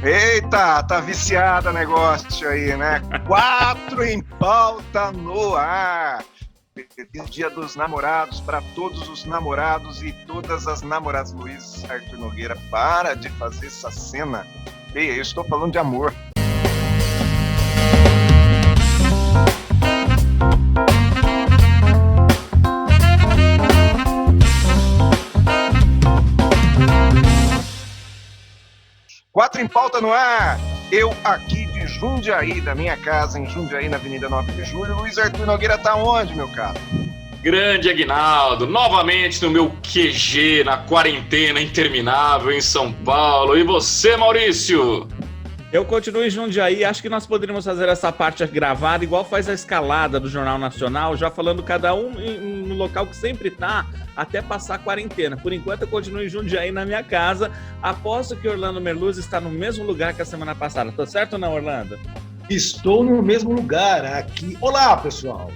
Eita, tá viciada negócio aí, né? 4 em pauta no ar. Feliz Dia dos Namorados para todos os namorados e todas as namoradas. Luiz Arthur Nogueira, para de fazer essa cena. Ei, eu estou falando de amor. Quatro em pauta no ar. Eu aqui de Jundiaí, da minha casa em Jundiaí, na Avenida 9 de Julho. Luiz Arthur Nogueira tá onde, meu caro? Grande Aguinaldo, novamente no meu QG, na quarentena interminável em São Paulo. E você, Maurício? Eu continuo em Jundiaí, acho que nós poderíamos fazer essa parte gravada, igual faz a escalada do Jornal Nacional, já falando cada um no local que sempre está, até passar a quarentena. Por enquanto eu continuo em Jundiaí na minha casa, aposto que Orlando Merluzzi está no mesmo lugar que a semana passada. Tô certo ou não, Orlando? Estou no mesmo lugar aqui. Olá, pessoal!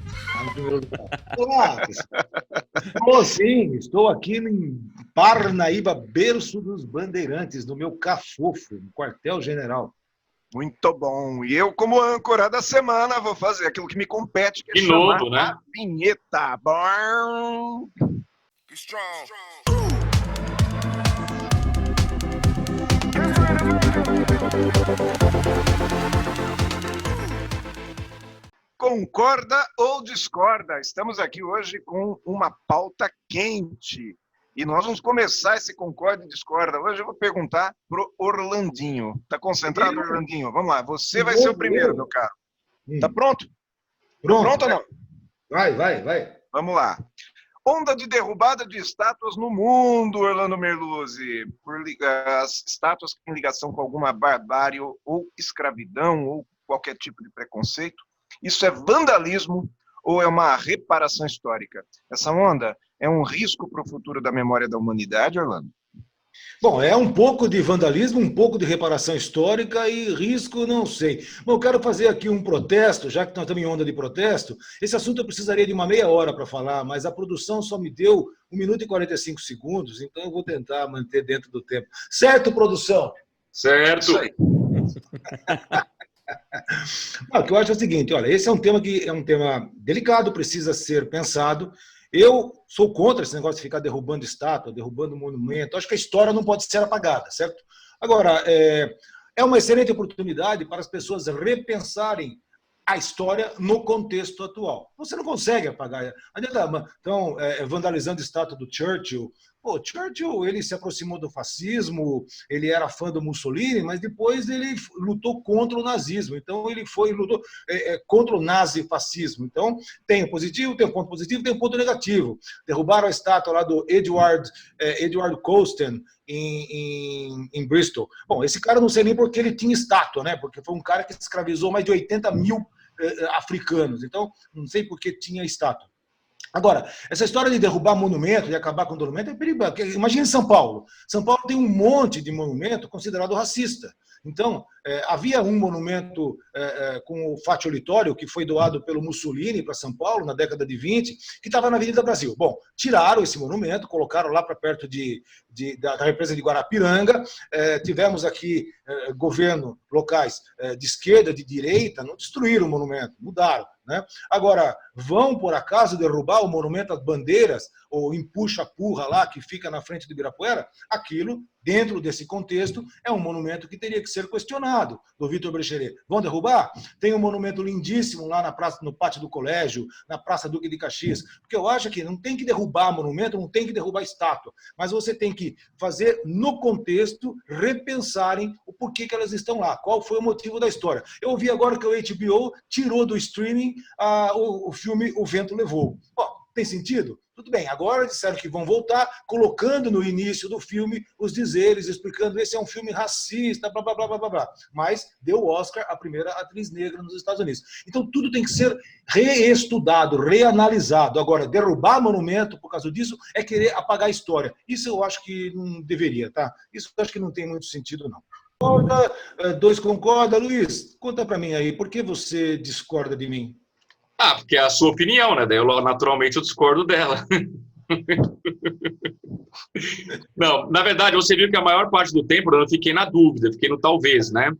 Olá, pessoal! Sim, estou aqui em Parnaíba, berço dos bandeirantes, no meu cafofo, no quartel-general. Muito bom. E eu, como âncora da semana, vou fazer aquilo que me compete, que é De chamar novo, né? a vinheta. Bom. Concorda ou discorda? Estamos aqui hoje com uma pauta quente. E nós vamos começar esse concorda e discorda. Hoje eu vou perguntar pro Orlandinho. Tá concentrado, Orlandinho? Vamos lá. Você vai ser o primeiro, meu caro. Tá pronto? Pronto ou não? Vai. Vamos lá. Onda de derrubada de estátuas no mundo, Orlando Merluzzi. As estátuas em ligação com alguma barbárie ou escravidão ou qualquer tipo de preconceito. Isso é vandalismo ou é uma reparação histórica? Essa onda é um risco para o futuro da memória da humanidade, Orlando? Bom, é um pouco de vandalismo, um pouco de reparação histórica e risco, não sei. Bom, eu quero fazer aqui um protesto, já que nós estamos em onda de protesto. Esse assunto eu precisaria de uma meia hora para falar, mas a produção só me deu 1 minuto e 45 segundos, então eu vou tentar manter dentro do tempo. Certo, produção? Certo. Isso aí. O que eu acho é o seguinte, olha, esse é um tema que é um tema delicado, precisa ser pensado. Eu sou contra esse negócio de ficar derrubando estátua, derrubando monumento. Acho que a história não pode ser apagada, certo? Agora, é uma excelente oportunidade para as pessoas repensarem a história no contexto atual. Você não consegue apagar. Então, vandalizando a estátua do Churchill. Pô, Churchill, ele se aproximou do fascismo, ele era fã do Mussolini, mas depois ele lutou contra o nazismo. Então, ele lutou contra o nazifascismo. Então, tem o positivo, tem o ponto positivo, tem o ponto negativo. Derrubaram a estátua lá do Edward Colston em Bristol. Bom, esse cara não sei nem porque ele tinha estátua, né? Porque foi um cara que escravizou mais de 80 mil africanos. Então, não sei por que tinha estátua. Agora, essa história de derrubar monumento, de acabar com o monumento, é perigoso. Imagina São Paulo. São Paulo tem um monte de monumento considerado racista. Então, havia um monumento com o Fátio Litório, que foi doado pelo Mussolini para São Paulo, na década de 20, que estava na Avenida Brasil. Bom, tiraram esse monumento, colocaram lá para perto da represa de Guarapiranga. Tivemos aqui governo locais de esquerda, de direita, não destruíram o monumento, mudaram. Né? Agora, vão por acaso derrubar o monumento às bandeiras, ou empuxa-purra lá, que fica na frente do Ibirapuera? Aquilo, dentro desse contexto, é um monumento que teria que ser questionado, do Vitor Brecheret. Vão derrubar? Tem um monumento lindíssimo lá na praça, no pátio do colégio, na Praça Duque de Caxias, porque eu acho que não tem que derrubar monumento, não tem que derrubar estátua, mas você tem que fazer, no contexto, repensarem o porquê que elas estão lá, qual foi o motivo da história. Eu ouvi agora que o HBO tirou do streaming o filme O Vento Levou. Bom, tem sentido? Tudo bem, agora disseram que vão voltar, colocando no início do filme os dizeres, explicando esse é um filme racista, blá, blá, blá, blá, blá. Mas deu o Oscar à primeira atriz negra nos Estados Unidos. Então tudo tem que ser reestudado, reanalisado. Agora, derrubar monumento por causa disso é querer apagar a história. Isso eu acho que não deveria, tá? Isso eu acho que não tem muito sentido, não. Dois concorda. Luiz, conta para mim aí, por que você discorda de mim? Porque é a sua opinião, né? Daí naturalmente eu discordo dela. Não, na verdade, você viu que a maior parte do tempo eu fiquei na dúvida, fiquei no talvez, né?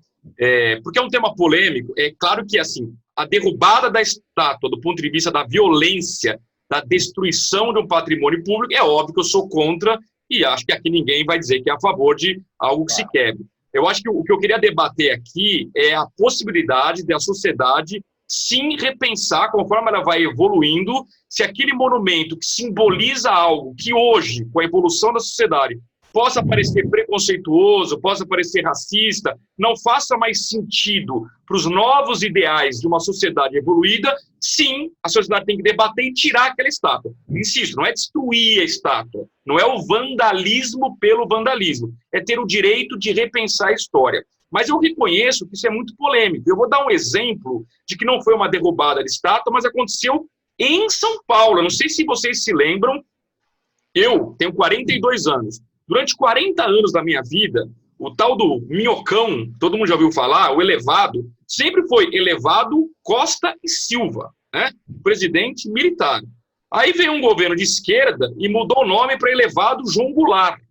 Porque é um tema polêmico. É claro que, assim, a derrubada da estátua, do ponto de vista da violência, da destruição de um patrimônio público, é óbvio que eu sou contra e acho que aqui ninguém vai dizer que é a favor de algo que se quebre. Eu acho que o que eu queria debater aqui é a possibilidade da sociedade sim repensar, conforme ela vai evoluindo, se aquele monumento que simboliza algo que hoje, com a evolução da sociedade, possa parecer preconceituoso, possa parecer racista, não faça mais sentido para os novos ideais de uma sociedade evoluída, sim, a sociedade tem que debater e tirar aquela estátua. Insisto, não é destruir a estátua, não é o vandalismo pelo vandalismo, é ter o direito de repensar a história. Mas eu reconheço que isso é muito polêmico. Eu vou dar um exemplo de que não foi uma derrubada de estátua, mas aconteceu em São Paulo. Eu não sei se vocês se lembram, eu tenho 42 anos. Durante 40 anos da minha vida, o tal do Minhocão, todo mundo já ouviu falar, o elevado, sempre foi elevado Costa e Silva, né? Presidente militar. Aí veio um governo de esquerda e mudou o nome para elevado João Goulart.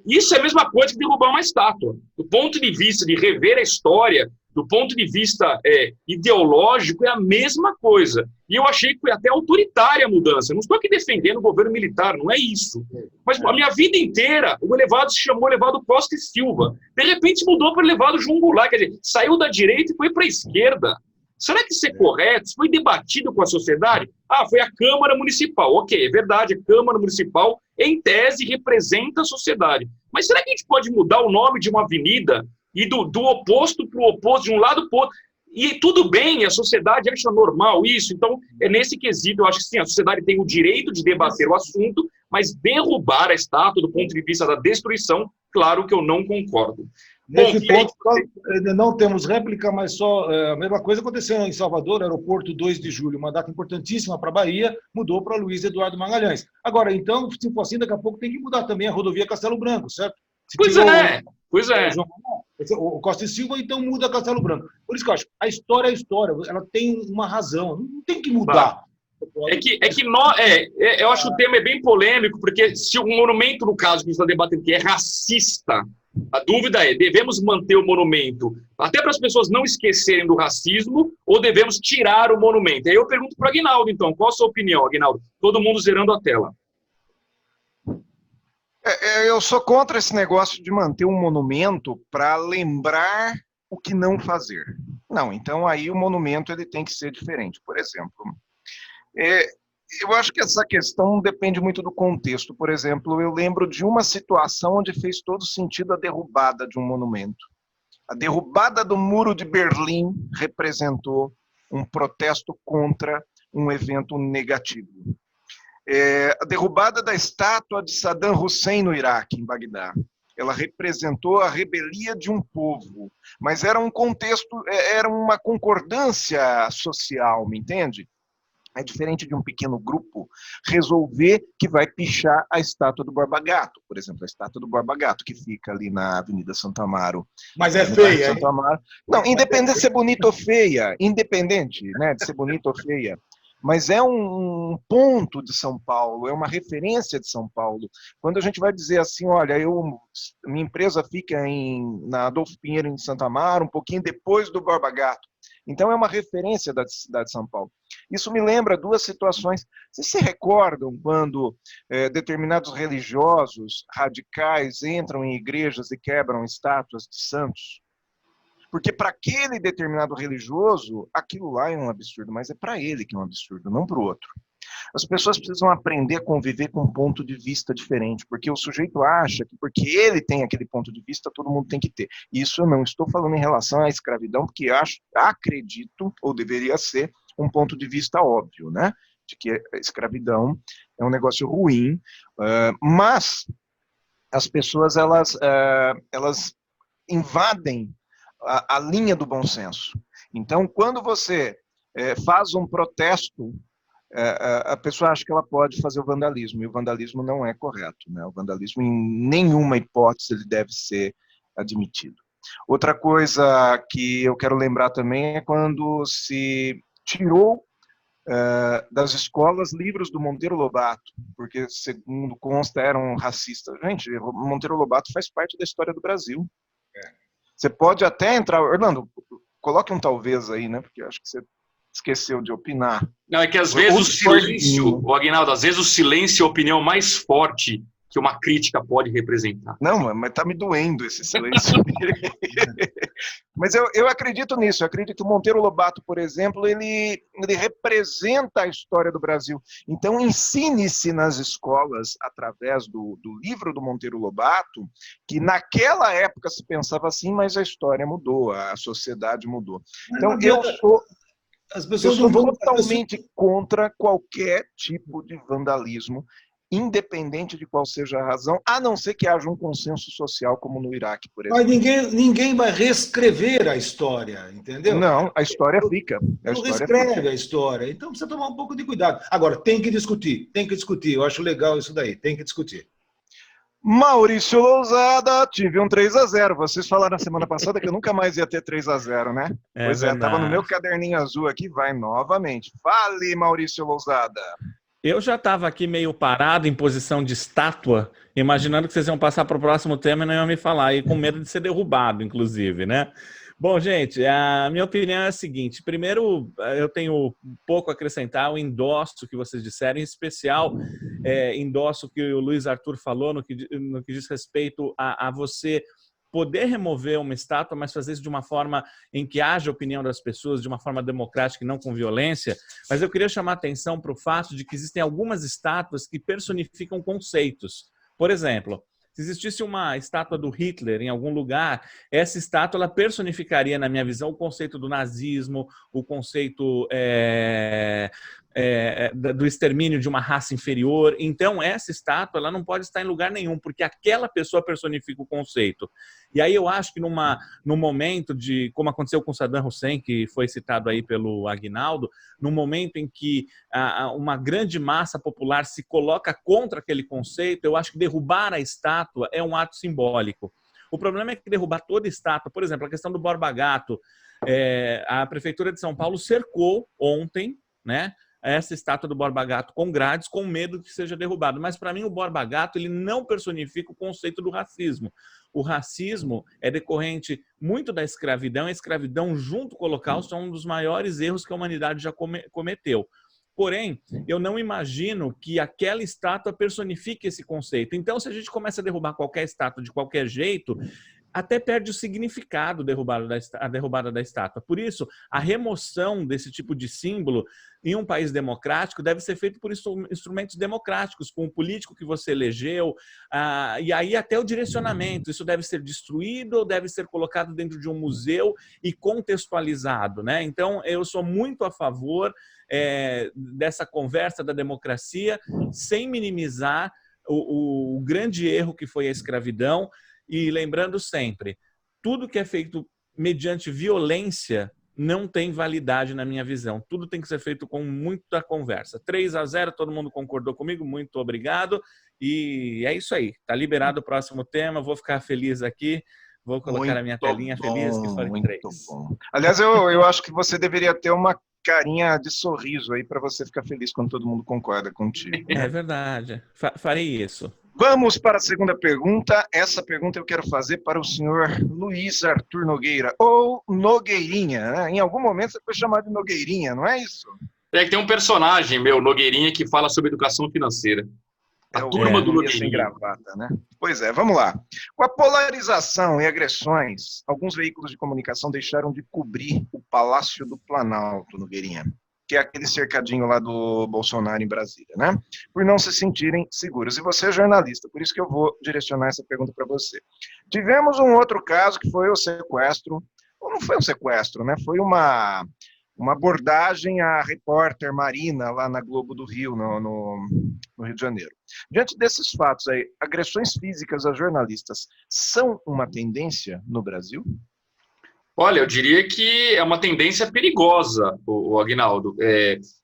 Isso é a mesma coisa que derrubar uma estátua. Do ponto de vista de rever a história, do ponto de vista ideológico, é a mesma coisa. E eu achei que foi até autoritária a mudança. Eu não estou aqui defendendo o governo militar, não é isso. Mas a minha vida inteira, o elevado se chamou elevado Costa e Silva. De repente mudou para elevado João Goulart. Quer dizer, saiu da direita e foi para a esquerda. Será que isso é correto? Isso foi debatido com a sociedade? Foi a Câmara Municipal. Ok, é verdade, a Câmara Municipal, em tese, representa a sociedade. Mas será que a gente pode mudar o nome de uma avenida e do oposto para o oposto, de um lado para o outro? E tudo bem, a sociedade acha normal isso. Então, é nesse quesito, eu acho que sim, a sociedade tem o direito de debater o assunto, mas derrubar a estátua do ponto de vista da destruição, claro que eu não concordo. Nesse ponto, não temos réplica, mas só a mesma coisa aconteceu em Salvador, aeroporto 2 de julho, uma data importantíssima para a Bahia, mudou para Luiz Eduardo Magalhães. Agora, então, se for assim, daqui a pouco tem que mudar também a rodovia Castelo Branco, certo? Pois é. O Costa e Silva, então, muda Castelo Branco. Por isso que eu acho, a história é a história, ela tem uma razão, não tem que mudar. Eu acho que o tema é bem polêmico, porque se o monumento, no caso que a gente está debatendo, que é racista, a dúvida é, devemos manter o monumento até para as pessoas não esquecerem do racismo ou devemos tirar o monumento? Aí eu pergunto para o Aguinaldo, então, qual a sua opinião, Aguinaldo? Todo mundo zerando a tela. Eu sou contra esse negócio de manter um monumento para lembrar o que não fazer. Não, então aí o monumento ele tem que ser diferente. Por exemplo, eu acho que essa questão depende muito do contexto. Por exemplo, eu lembro de uma situação onde fez todo sentido a derrubada de um monumento. A derrubada do Muro de Berlim representou um protesto contra um evento negativo. A derrubada da estátua de Saddam Hussein no Iraque, em Bagdá. Ela representou a rebelia de um povo, mas era um contexto, era uma concordância social, me entende? É diferente de um pequeno grupo resolver que vai pichar a estátua do Borba Gato, por exemplo, a estátua do Borba Gato, que fica ali na Avenida Santo Amaro. Mas é feia, Santo Amaro. Não, independente de ser bonita ou feia, independente, né, de ser bonita ou feia, mas é um ponto de São Paulo, é uma referência de São Paulo. Quando a gente vai dizer assim, olha, minha empresa fica na Adolfo Pinheiro, em Santo Amaro, um pouquinho depois do Borba Gato. Então é uma referência da cidade de São Paulo. Isso me lembra duas situações. Vocês se recordam quando determinados religiosos radicais entram em igrejas e quebram estátuas de santos? Porque para aquele determinado religioso, aquilo lá é um absurdo, mas é para ele que é um absurdo, não para o outro. As pessoas precisam aprender a conviver com um ponto de vista diferente, porque o sujeito acha que porque ele tem aquele ponto de vista, todo mundo tem que ter. Isso eu não estou falando em relação à escravidão, porque acredito, ou deveria ser, um ponto de vista óbvio, né? De que a escravidão é um negócio ruim, mas as pessoas, elas invadem a linha do bom senso. Então, quando você faz um protesto, a pessoa acha que ela pode fazer o vandalismo, e o vandalismo não é correto, né? O vandalismo, em nenhuma hipótese, ele deve ser admitido. Outra coisa que eu quero lembrar também é quando se tirou das escolas livros do Monteiro Lobato, porque, segundo consta, eram racistas. Gente, Monteiro Lobato faz parte da história do Brasil. Você pode até entrar... Orlando, coloque um talvez aí, né? Porque eu acho que você esqueceu de opinar. Não, é que às vezes o silêncio, o Aguinaldo, às vezes o silêncio é a opinião mais forte que uma crítica pode representar. Não, mas tá me doendo esse silêncio. Mas eu acredito nisso, eu acredito que o Monteiro Lobato, por exemplo, ele representa a história do Brasil. Então, ensine-se nas escolas, através do livro do Monteiro Lobato, que naquela época se pensava assim, mas a história mudou, a sociedade mudou. Então, as pessoas eu sou não vão totalmente contra qualquer tipo de vandalismo, independente de qual seja a razão, a não ser que haja um consenso social, como no Iraque, por exemplo. Mas ninguém vai reescrever a história, entendeu? Não, a história fica. Não reescreve a história. Então precisa tomar um pouco de cuidado. Agora, tem que discutir. Eu acho legal isso daí, tem que discutir. Maurício Lousada, tive um 3-0. Vocês falaram na semana passada que eu nunca mais ia ter 3-0, né? Pois é, estava no meu caderninho azul aqui, vai novamente. Fale, Maurício Lousada. Eu já estava aqui meio parado, em posição de estátua, imaginando que vocês iam passar para o próximo tema e não iam me falar, e com medo de ser derrubado, inclusive, né? Bom, gente, a minha opinião é a seguinte. Primeiro, eu tenho pouco a acrescentar, eu endosso o que vocês disseram, em especial endosso o que o Luiz Arthur falou no que diz respeito a você poder remover uma estátua, mas fazer isso de uma forma em que haja opinião das pessoas, de uma forma democrática e não com violência. Mas eu queria chamar a atenção para o fato de que existem algumas estátuas que personificam conceitos. Por exemplo, se existisse uma estátua do Hitler em algum lugar, essa estátua ela personificaria, na minha visão, o conceito do nazismo, o conceito do extermínio de uma raça inferior. Então, essa estátua ela não pode estar em lugar nenhum, porque aquela pessoa personifica o conceito. E aí eu acho que num momento de, como aconteceu com Saddam Hussein, que foi citado aí pelo Aguinaldo, num momento em que uma grande massa popular se coloca contra aquele conceito, eu acho que derrubar a estátua é um ato simbólico. O problema é que derrubar toda estátua, por exemplo, a questão do Borba Gato, a Prefeitura de São Paulo cercou ontem, né, essa estátua do Borba Gato com grades, com medo que seja derrubado. Mas, para mim, o Borba Gato ele não personifica o conceito do racismo. O racismo é decorrente muito da escravidão. A escravidão, junto com o Holocausto, é um dos maiores erros que a humanidade já cometeu. Porém, eu não imagino que aquela estátua personifique esse conceito. Então, se a gente começa a derrubar qualquer estátua de qualquer jeito, até perde o significado a derrubada da estátua. Por isso, a remoção desse tipo de símbolo em um país democrático deve ser feito por instrumentos democráticos, com o político que você elegeu, e aí até o direcionamento. Isso deve ser destruído ou deve ser colocado dentro de um museu e contextualizado, né? Então, eu sou muito a favor dessa conversa da democracia, sem minimizar o grande erro que foi a escravidão. E lembrando sempre, tudo que é feito mediante violência não tem validade na minha visão. Tudo tem que ser feito com muita conversa. 3-0, todo mundo concordou comigo, muito obrigado. E é isso aí, tá liberado o próximo tema, vou ficar feliz aqui, vou colocar muito a minha telinha feliz que foi 3. Bom. Aliás, eu acho que você deveria ter uma carinha de sorriso aí para você ficar feliz quando todo mundo concorda contigo. É verdade, farei isso. Vamos para a segunda pergunta. Essa pergunta eu quero fazer para o senhor Luiz Arthur Nogueira, ou Nogueirinha, né? Em algum momento você foi chamado de Nogueirinha, não é isso? É que tem um personagem meu, Nogueirinha, que fala sobre educação financeira. A turma do Nogueirinha. Sem gravata, né? Pois é, vamos lá. Com a polarização e agressões, alguns veículos de comunicação deixaram de cobrir o Palácio do Planalto, Nogueirinha, que é aquele cercadinho lá do Bolsonaro em Brasília, né? Por não se sentirem seguros. E você é jornalista, por isso que eu vou direcionar essa pergunta para você. Tivemos um outro caso que foi o sequestro, ou não foi um sequestro, né? Foi uma abordagem à repórter Marina lá na Globo do Rio, no Rio de Janeiro. Diante desses fatos aí, agressões físicas a jornalistas são uma tendência no Brasil? Olha, eu diria que é uma tendência perigosa, o Aguinaldo.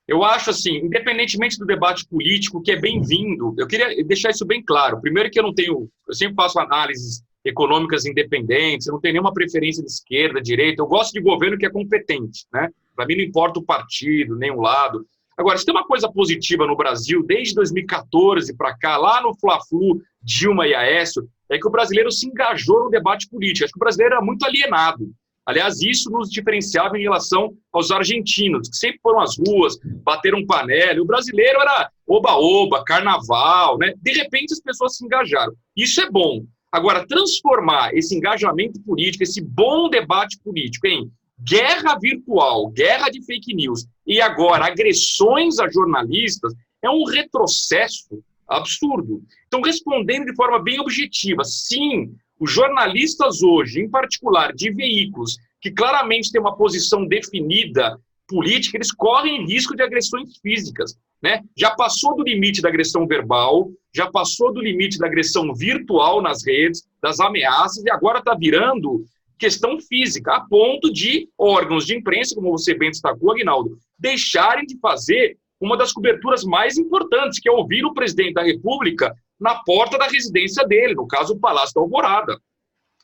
Eu acho assim, independentemente do debate político, que é bem-vindo, eu queria deixar isso bem claro. Primeiro que eu sempre faço análises econômicas independentes, eu não tenho nenhuma preferência de esquerda, direita, eu gosto de governo que é competente, né? Para mim não importa o partido, nem o lado. Agora, se tem uma coisa positiva no Brasil, desde 2014 para cá, lá no Fla-Flu, Dilma e Aécio, é que o brasileiro se engajou no debate político. Acho que o brasileiro era muito alienado. Aliás, isso nos diferenciava em relação aos argentinos, que sempre foram às ruas, bateram panela. O brasileiro era oba-oba, carnaval, né? De repente, as pessoas se engajaram. Isso é bom. Agora, transformar esse engajamento político, esse bom debate político em guerra virtual, guerra de fake news e agora agressões a jornalistas é um retrocesso absurdo. Então, respondendo de forma bem objetiva, sim, os jornalistas hoje, em particular de veículos que claramente têm uma posição definida política, eles correm risco de agressões físicas, né? Já passou do limite da agressão verbal, já passou do limite da agressão virtual nas redes, das ameaças, e agora está virando questão física, a ponto de órgãos de imprensa, como você bem destacou, Aguinaldo, deixarem de fazer uma das coberturas mais importantes, que é ouvir o presidente da República na porta da residência dele, no caso, o Palácio da Alvorada.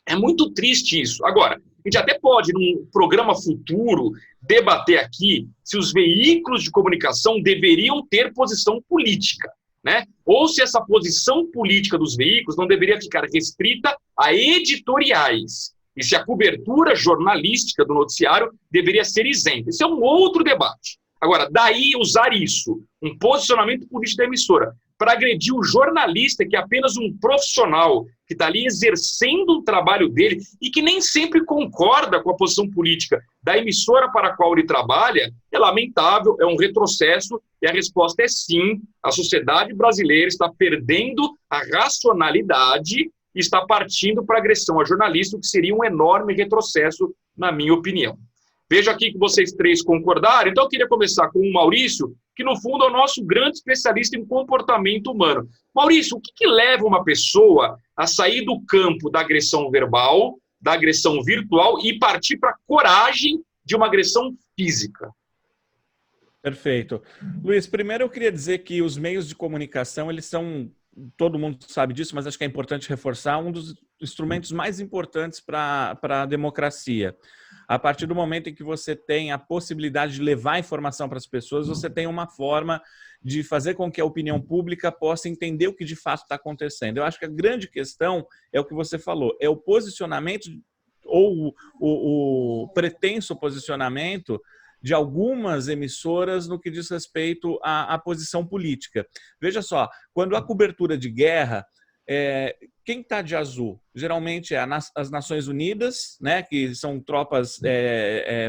É muito triste isso. Agora, a gente até pode, num programa futuro, debater aqui se os veículos de comunicação deveriam ter posição política, né? Ou se essa posição política dos veículos não deveria ficar restrita a editoriais, e se a cobertura jornalística do noticiário deveria ser isenta. Esse é um outro debate. Agora, daí usar isso, um posicionamento político da emissora, para agredir o jornalista, que é apenas um profissional, que está ali exercendo um trabalho dele e que nem sempre concorda com a posição política da emissora para a qual ele trabalha, é lamentável, é um retrocesso, e a resposta é sim, a sociedade brasileira está perdendo a racionalidade e está partindo para a agressão a jornalista, o que seria um enorme retrocesso, na minha opinião. Vejo aqui que vocês três concordaram, então eu queria começar com o Maurício, que no fundo é o nosso grande especialista em comportamento humano. Maurício, o que leva uma pessoa a sair do campo da agressão verbal, da agressão virtual e partir para a coragem de uma agressão física? Perfeito. Luiz, primeiro eu queria dizer que os meios de comunicação, eles são, todo mundo sabe disso, mas acho que é importante reforçar, um dos instrumentos mais importantes para a democracia. A partir do momento em que você tem a possibilidade de levar informação para as pessoas, você tem uma forma de fazer com que a opinião pública possa entender o que de fato está acontecendo. Eu acho que a grande questão é o que você falou, é o posicionamento ou o pretenso posicionamento de algumas emissoras no que diz respeito à posição política. Veja só, quando há cobertura de guerra, quem está de azul? Geralmente é as Nações Unidas, né, que são tropas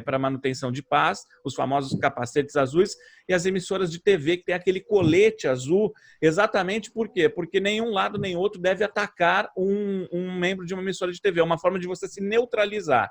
para manutenção de paz, os famosos capacetes azuis, e as emissoras de TV, que tem aquele colete azul, exatamente por quê? Porque nenhum lado nem outro deve atacar um membro de uma emissora de TV. É uma forma de você se neutralizar.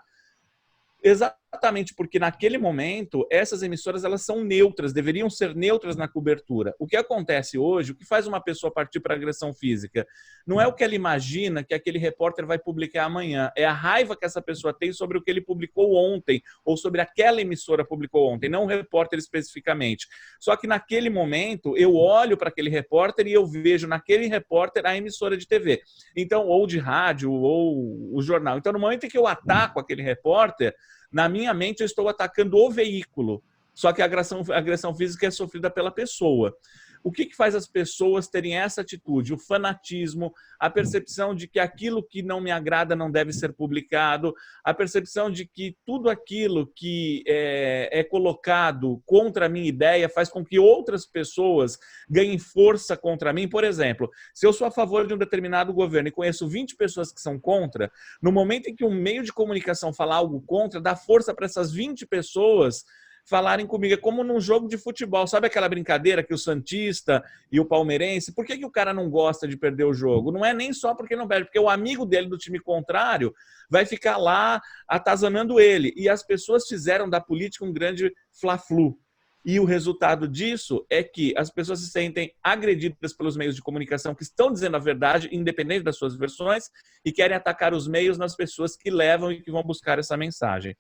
Exatamente porque naquele momento essas emissoras elas são neutras, deveriam ser neutras na cobertura. O que acontece hoje, o que faz uma pessoa partir para agressão física, não é o que ela imagina que aquele repórter vai publicar amanhã, é a raiva que essa pessoa tem sobre o que ele publicou ontem ou sobre aquela emissora publicou ontem, não o repórter especificamente. Só que naquele momento eu olho para aquele repórter e eu vejo naquele repórter a emissora de TV, então ou de rádio ou o jornal. Então no momento em que eu ataco aquele repórter, na minha mente, eu estou atacando o veículo, só que a agressão física é sofrida pela pessoa. O que faz as pessoas terem essa atitude? O fanatismo, a percepção de que aquilo que não me agrada não deve ser publicado, a percepção de que tudo aquilo que é colocado contra a minha ideia faz com que outras pessoas ganhem força contra mim. Por exemplo, se eu sou a favor de um determinado governo e conheço 20 pessoas que são contra, no momento em que um meio de comunicação fala algo contra, dá força para essas 20 pessoas falarem comigo. É como num jogo de futebol. Sabe aquela brincadeira que o santista e o palmeirense, por que o cara não gosta de perder o jogo? Não é nem só porque não perde, porque o amigo dele do time contrário vai ficar lá atazanando ele. E as pessoas fizeram da política um grande fla-flu. E o resultado disso é que as pessoas se sentem agredidas pelos meios de comunicação que estão dizendo a verdade, independente das suas versões, e querem atacar os meios nas pessoas que levam e que vão buscar essa mensagem.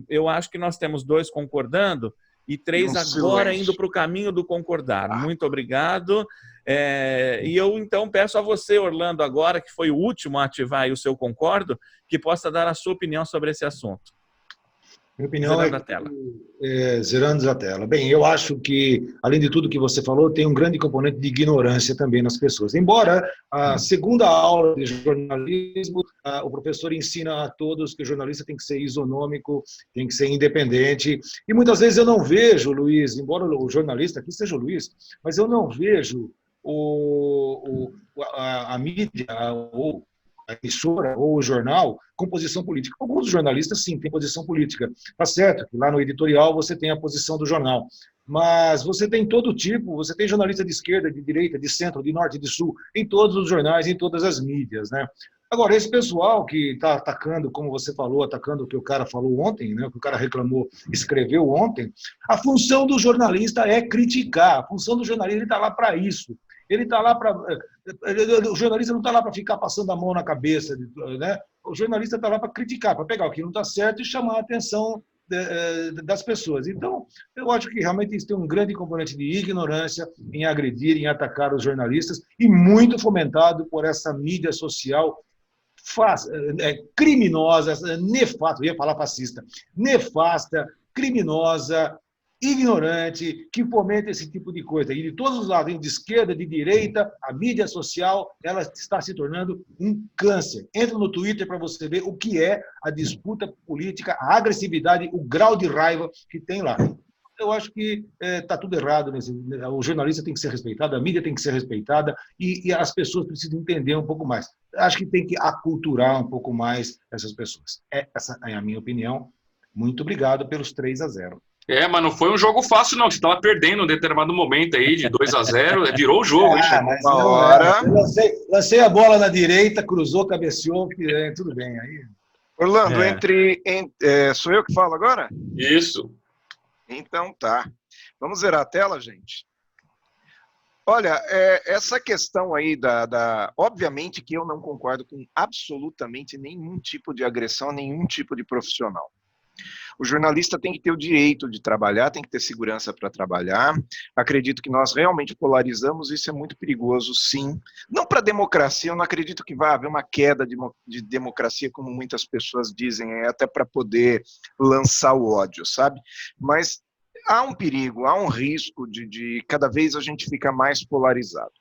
Eu acho que nós temos 2 concordando e 3 agora indo para o caminho do concordar. Muito obrigado. E eu então peço a você, Orlando, agora, que foi o último a ativar aí o seu concordo, que possa dar a sua opinião sobre esse assunto. Minha opinião Zerando a tela. Zerando a tela. Bem, eu acho que, além de tudo que você falou, tem um grande componente de ignorância também nas pessoas. Embora a segunda aula de jornalismo, o professor ensina a todos que o jornalista tem que ser isonômico, tem que ser independente. E muitas vezes eu não vejo, Luiz, embora o jornalista aqui seja o Luiz, mas eu não vejo a mídia ou a emissora ou o jornal com posição política. Alguns jornalistas, sim, têm posição política. Está certo que lá no editorial você tem a posição do jornal, mas você tem todo tipo, você tem jornalista de esquerda, de direita, de centro, de norte, de sul, em todos os jornais, em todas as mídias, né? Agora, esse pessoal que está atacando, como você falou, atacando o que o cara falou ontem, né, o que o cara reclamou, escreveu ontem, a função do jornalista é criticar, a função do jornalista está lá para isso. Ele está lá para. O jornalista não está lá para ficar passando a mão na cabeça, né? O jornalista está lá para criticar, para pegar o que não está certo e chamar a atenção das pessoas. Então, eu acho que realmente isso tem um grande componente de ignorância em agredir, em atacar os jornalistas, e muito fomentado por essa mídia social criminosa, nefasta, eu ia falar fascista, nefasta, criminosa, ignorante, que fomenta esse tipo de coisa. E de todos os lados, de esquerda, de direita, a mídia social, ela está se tornando um câncer. Entra no Twitter para você ver o que é a disputa política, a agressividade, o grau de raiva que tem lá. Eu acho que está tudo errado. O jornalista tem que ser respeitado, a mídia tem que ser respeitada e as pessoas precisam entender um pouco mais. Acho que tem que aculturar um pouco mais essas pessoas. Essa é a minha opinião. Muito obrigado pelos 3-0. Mas não foi um jogo fácil, não. Você estava perdendo em determinado momento aí, de 2-0, virou o jogo, hein, mas uma hora. Lancei a bola na direita, cruzou, cabeceou, tudo bem. Aí... Orlando, sou eu que falo agora? Isso. Então tá. Vamos zerar a tela, gente? Olha, essa questão aí obviamente que eu não concordo com absolutamente nenhum tipo de agressão, nenhum tipo de profissional. O jornalista tem que ter o direito de trabalhar, tem que ter segurança para trabalhar. Acredito que nós realmente polarizamos, isso é muito perigoso, sim. Não para a democracia, eu não acredito que vai haver uma queda de democracia, como muitas pessoas dizem, até para poder lançar o ódio, sabe? Mas há um perigo, há um risco de cada vez a gente ficar mais polarizado.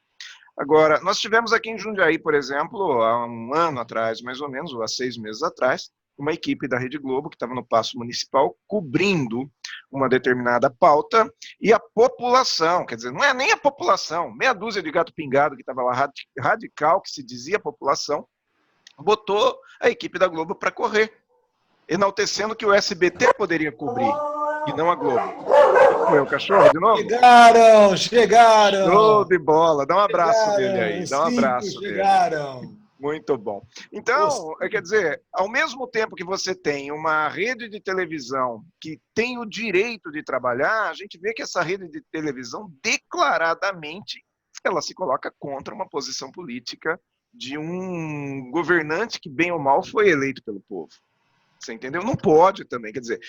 Agora, nós tivemos aqui em Jundiaí, por exemplo, há um ano atrás, mais ou menos, ou há 6 meses atrás, uma equipe da Rede Globo, que estava no Paço Municipal, cobrindo uma determinada pauta, e a população, quer dizer, não é nem a população, meia dúzia de gato pingado que estava lá, radical, que se dizia população, botou a equipe da Globo para correr, enaltecendo que o SBT poderia cobrir, e não a Globo. Foi o cachorro de novo? Chegaram! Show de bola, dá um abraço dele aí, dá um abraço dele. Muito bom. Então, quer dizer, ao mesmo tempo que você tem uma rede de televisão que tem o direito de trabalhar, a gente vê que essa rede de televisão, declaradamente, ela se coloca contra uma posição política de um governante que, bem ou mal, foi eleito pelo povo. Você entendeu? Não pode também, quer dizer,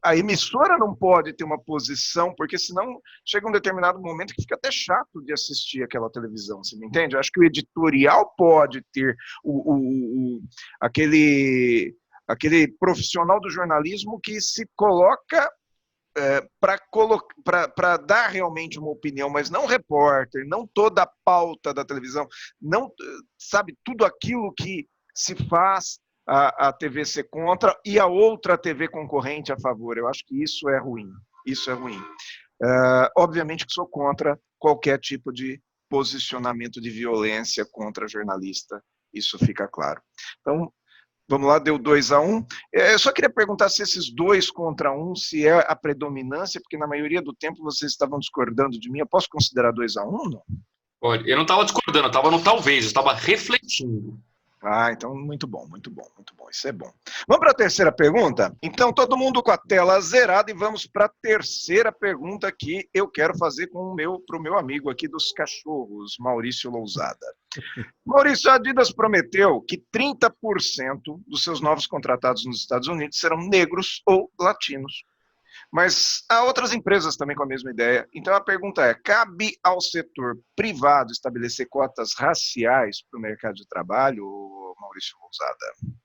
a emissora não pode ter uma posição, porque senão chega um determinado momento que fica até chato de assistir aquela televisão, você me entende? Eu acho que o editorial pode ter aquele profissional do jornalismo que se coloca para dar realmente uma opinião, mas não repórter, não toda a pauta da televisão, não, sabe, tudo aquilo que se faz a TV ser contra e a outra TV concorrente a favor. Eu acho que isso é ruim. Isso é ruim. Obviamente que sou contra qualquer tipo de posicionamento de violência contra jornalista. Isso fica claro. Então, vamos lá, deu 2-1. Eu só queria perguntar se esses 2-1, se é a predominância, porque na maioria do tempo vocês estavam discordando de mim. Eu posso considerar 2-1, não? Olha, eu não estava discordando, eu estava no talvez, eu estava refletindo. Então, muito bom, muito bom, muito bom, isso é bom. Vamos para a terceira pergunta? Então, todo mundo com a tela zerada e vamos para a terceira pergunta que eu quero fazer para o meu amigo aqui dos cachorros, Maurício Lousada. Maurício, a Adidas prometeu que 30% dos seus novos contratados nos Estados Unidos serão negros ou latinos. Mas há outras empresas também com a mesma ideia. Então a pergunta é, cabe ao setor privado estabelecer cotas raciais para o mercado de trabalho, Maurício Lousada?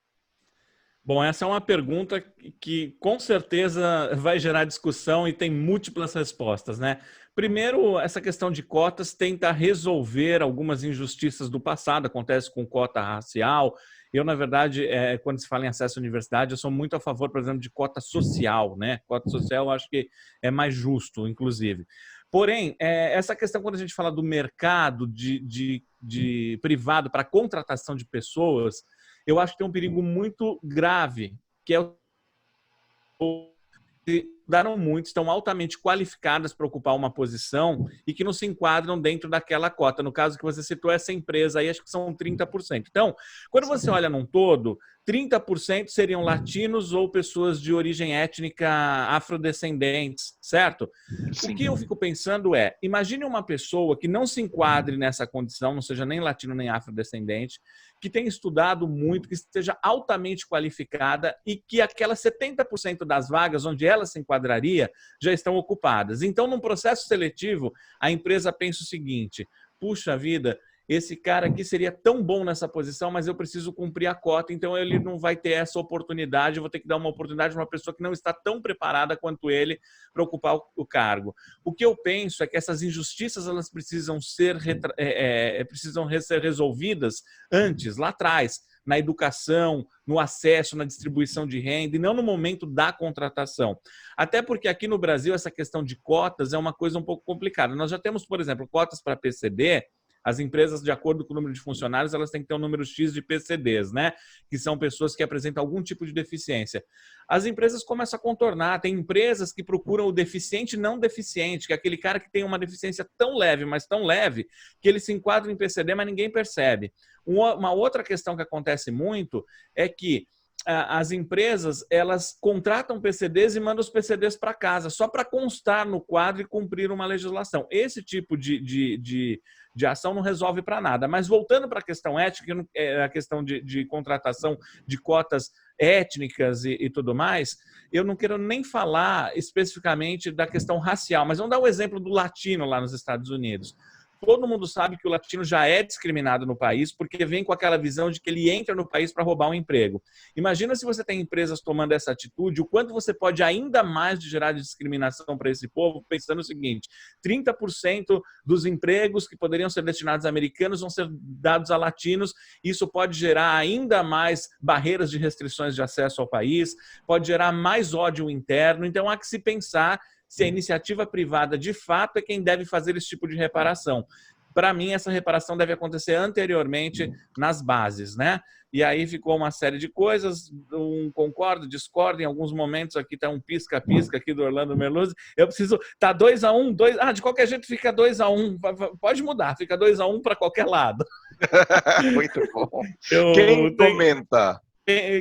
Bom, essa é uma pergunta que com certeza vai gerar discussão e tem múltiplas respostas, né? Primeiro, essa questão de cotas tenta resolver algumas injustiças do passado, acontece com cota racial. Eu, na verdade, quando se fala em acesso à universidade, eu sou muito a favor, por exemplo, de cota social, né? Cota social eu acho que é mais justo, inclusive. Porém, essa questão, quando a gente fala do mercado de privado para contratação de pessoas, eu acho que tem um perigo muito grave, que é o que estudaram muito, estão altamente qualificadas para ocupar uma posição e que não se enquadram dentro daquela cota. No caso que você citou, essa empresa aí, acho que são 30%. Então, quando você olha num todo, 30% seriam latinos ou pessoas de origem étnica afrodescendentes, certo? Sim. O que eu fico pensando imagine uma pessoa que não se enquadre nessa condição, não seja nem latino nem afrodescendente, que tenha estudado muito, que esteja altamente qualificada e que aquelas 70% das vagas onde ela se enquadraria já estão ocupadas. Então, num processo seletivo, a empresa pensa o seguinte: puxa vida, esse cara aqui seria tão bom nessa posição, mas eu preciso cumprir a cota, então ele não vai ter essa oportunidade, eu vou ter que dar uma oportunidade para uma pessoa que não está tão preparada quanto ele para ocupar o cargo. O que eu penso é que essas injustiças elas precisam ser resolvidas antes, lá atrás, na educação, no acesso, na distribuição de renda, e não no momento da contratação. Até porque aqui no Brasil essa questão de cotas é uma coisa um pouco complicada. Nós já temos, por exemplo, cotas para PCD. As empresas, de acordo com o número de funcionários, elas têm que ter um número X de PCDs, né? Que são pessoas que apresentam algum tipo de deficiência. As empresas começam a contornar. Tem empresas que procuram o deficiente não deficiente, que é aquele cara que tem uma deficiência tão leve, mas tão leve, que ele se enquadra em PCD, mas ninguém percebe. Uma outra questão que acontece muito é que as empresas, elas contratam PCDs e mandam os PCDs para casa, só para constar no quadro e cumprir uma legislação. Esse tipo de ação não resolve para nada. Mas voltando para a questão ética, a questão de contratação de cotas étnicas e tudo mais, eu não quero nem falar especificamente da questão racial, mas vamos dar o exemplo do latino lá nos Estados Unidos. Todo mundo sabe que o latino já é discriminado no país porque vem com aquela visão de que ele entra no país para roubar um emprego. Imagina se você tem empresas tomando essa atitude, o quanto você pode ainda mais gerar de discriminação para esse povo, pensando o seguinte: 30% dos empregos que poderiam ser destinados a americanos vão ser dados a latinos. Isso pode gerar ainda mais barreiras de restrições de acesso ao país, pode gerar mais ódio interno. Então, há que se pensar se a iniciativa privada, de fato, é quem deve fazer esse tipo de reparação. Para mim, essa reparação deve acontecer anteriormente nas bases, né? E aí ficou uma série de coisas, concordo, discordo, em alguns momentos aqui está um pisca-pisca aqui do Orlando Merluzzi, eu preciso, tá 2-1, de qualquer jeito fica 2-1, pode mudar, fica 2-1 para qualquer lado. Muito bom. Comenta?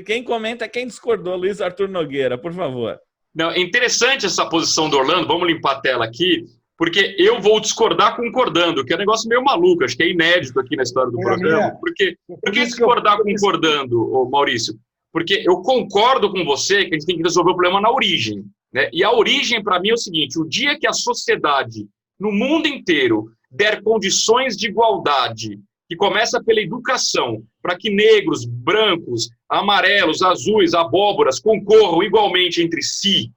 Quem comenta é quem discordou, Luiz Arthur Nogueira, por favor. Não, é interessante essa posição do Orlando, vamos limpar a tela aqui, porque eu vou discordar concordando, que é um negócio meio maluco, acho que é inédito aqui na história do programa. Por que discordar concordando, Maurício? Porque eu concordo com você que a gente tem que resolver o problema na origem, né? E a origem, para mim, é o seguinte: o dia que a sociedade, no mundo inteiro, der condições de igualdade, que começa pela educação, para que negros, brancos, amarelos, azuis, abóboras concorram igualmente entre si,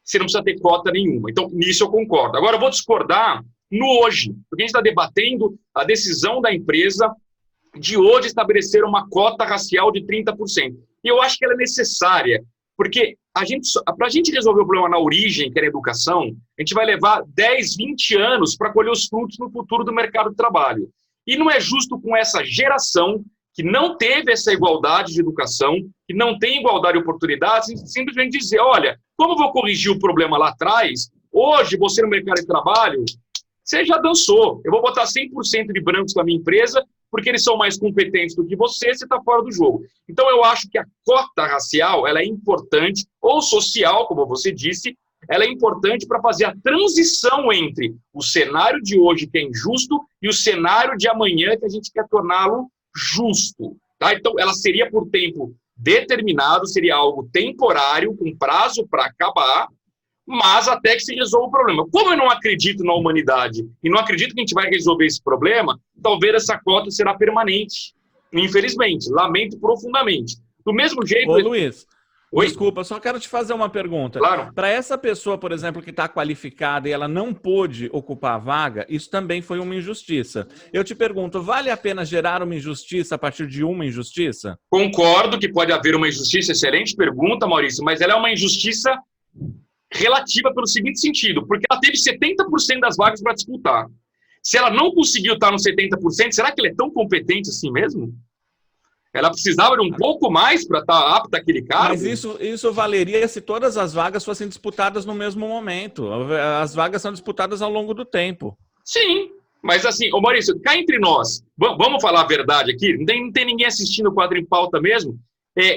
você não precisa ter cota nenhuma. Então, nisso eu concordo. Agora, eu vou discordar no hoje, porque a gente está debatendo a decisão da empresa de hoje estabelecer uma cota racial de 30%. E eu acho que ela é necessária, porque para a gente resolver o problema na origem, que é a educação, a gente vai levar 10, 20 anos para colher os frutos no futuro do mercado de trabalho. E não é justo com essa geração que não teve essa igualdade de educação, que não tem igualdade de oportunidades, simplesmente dizer: olha, como eu vou corrigir o problema lá atrás, hoje você no mercado de trabalho, você já dançou, eu vou botar 100% de brancos na minha empresa, porque eles são mais competentes do que você está fora do jogo. Então eu acho que a cota racial ela é importante, ou social, como você disse, ela é importante para fazer a transição entre o cenário de hoje, que é injusto, e o cenário de amanhã, que a gente quer torná-lo justo. Tá? Então, ela seria por tempo determinado, seria algo temporário, com prazo para acabar, mas até que se resolva o problema. Como eu não acredito na humanidade e não acredito que a gente vai resolver esse problema, talvez essa cota será permanente. Infelizmente, lamento profundamente. Do mesmo jeito... Ô, Luiz, Oi? desculpa, só quero te fazer uma pergunta. Claro. Para essa pessoa, por exemplo, que está qualificada e ela não pôde ocupar a vaga, isso também foi uma injustiça. Eu te pergunto, vale a pena gerar uma injustiça a partir de uma injustiça? Concordo que pode haver uma injustiça, excelente pergunta, Maurício, mas ela é uma injustiça relativa pelo seguinte sentido, porque ela teve 70% das vagas para disputar. Se ela não conseguiu estar nos 70%, será que ela é tão competente assim mesmo? Ela precisava de um pouco mais para estar apta àquele cargo? Mas isso valeria se todas as vagas fossem disputadas no mesmo momento. As vagas são disputadas ao longo do tempo. Sim, mas assim, ô Maurício, cá entre nós, vamos falar a verdade aqui, não tem ninguém assistindo o Quadro em Pauta mesmo.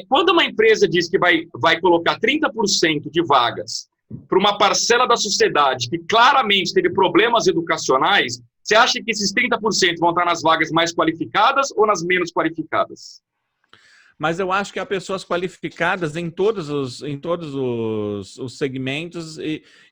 Quando uma empresa diz que vai colocar 30% de vagas para uma parcela da sociedade que claramente teve problemas educacionais, você acha que esses 30% vão estar nas vagas mais qualificadas ou nas menos qualificadas? Mas eu acho que há pessoas qualificadas em todos os segmentos.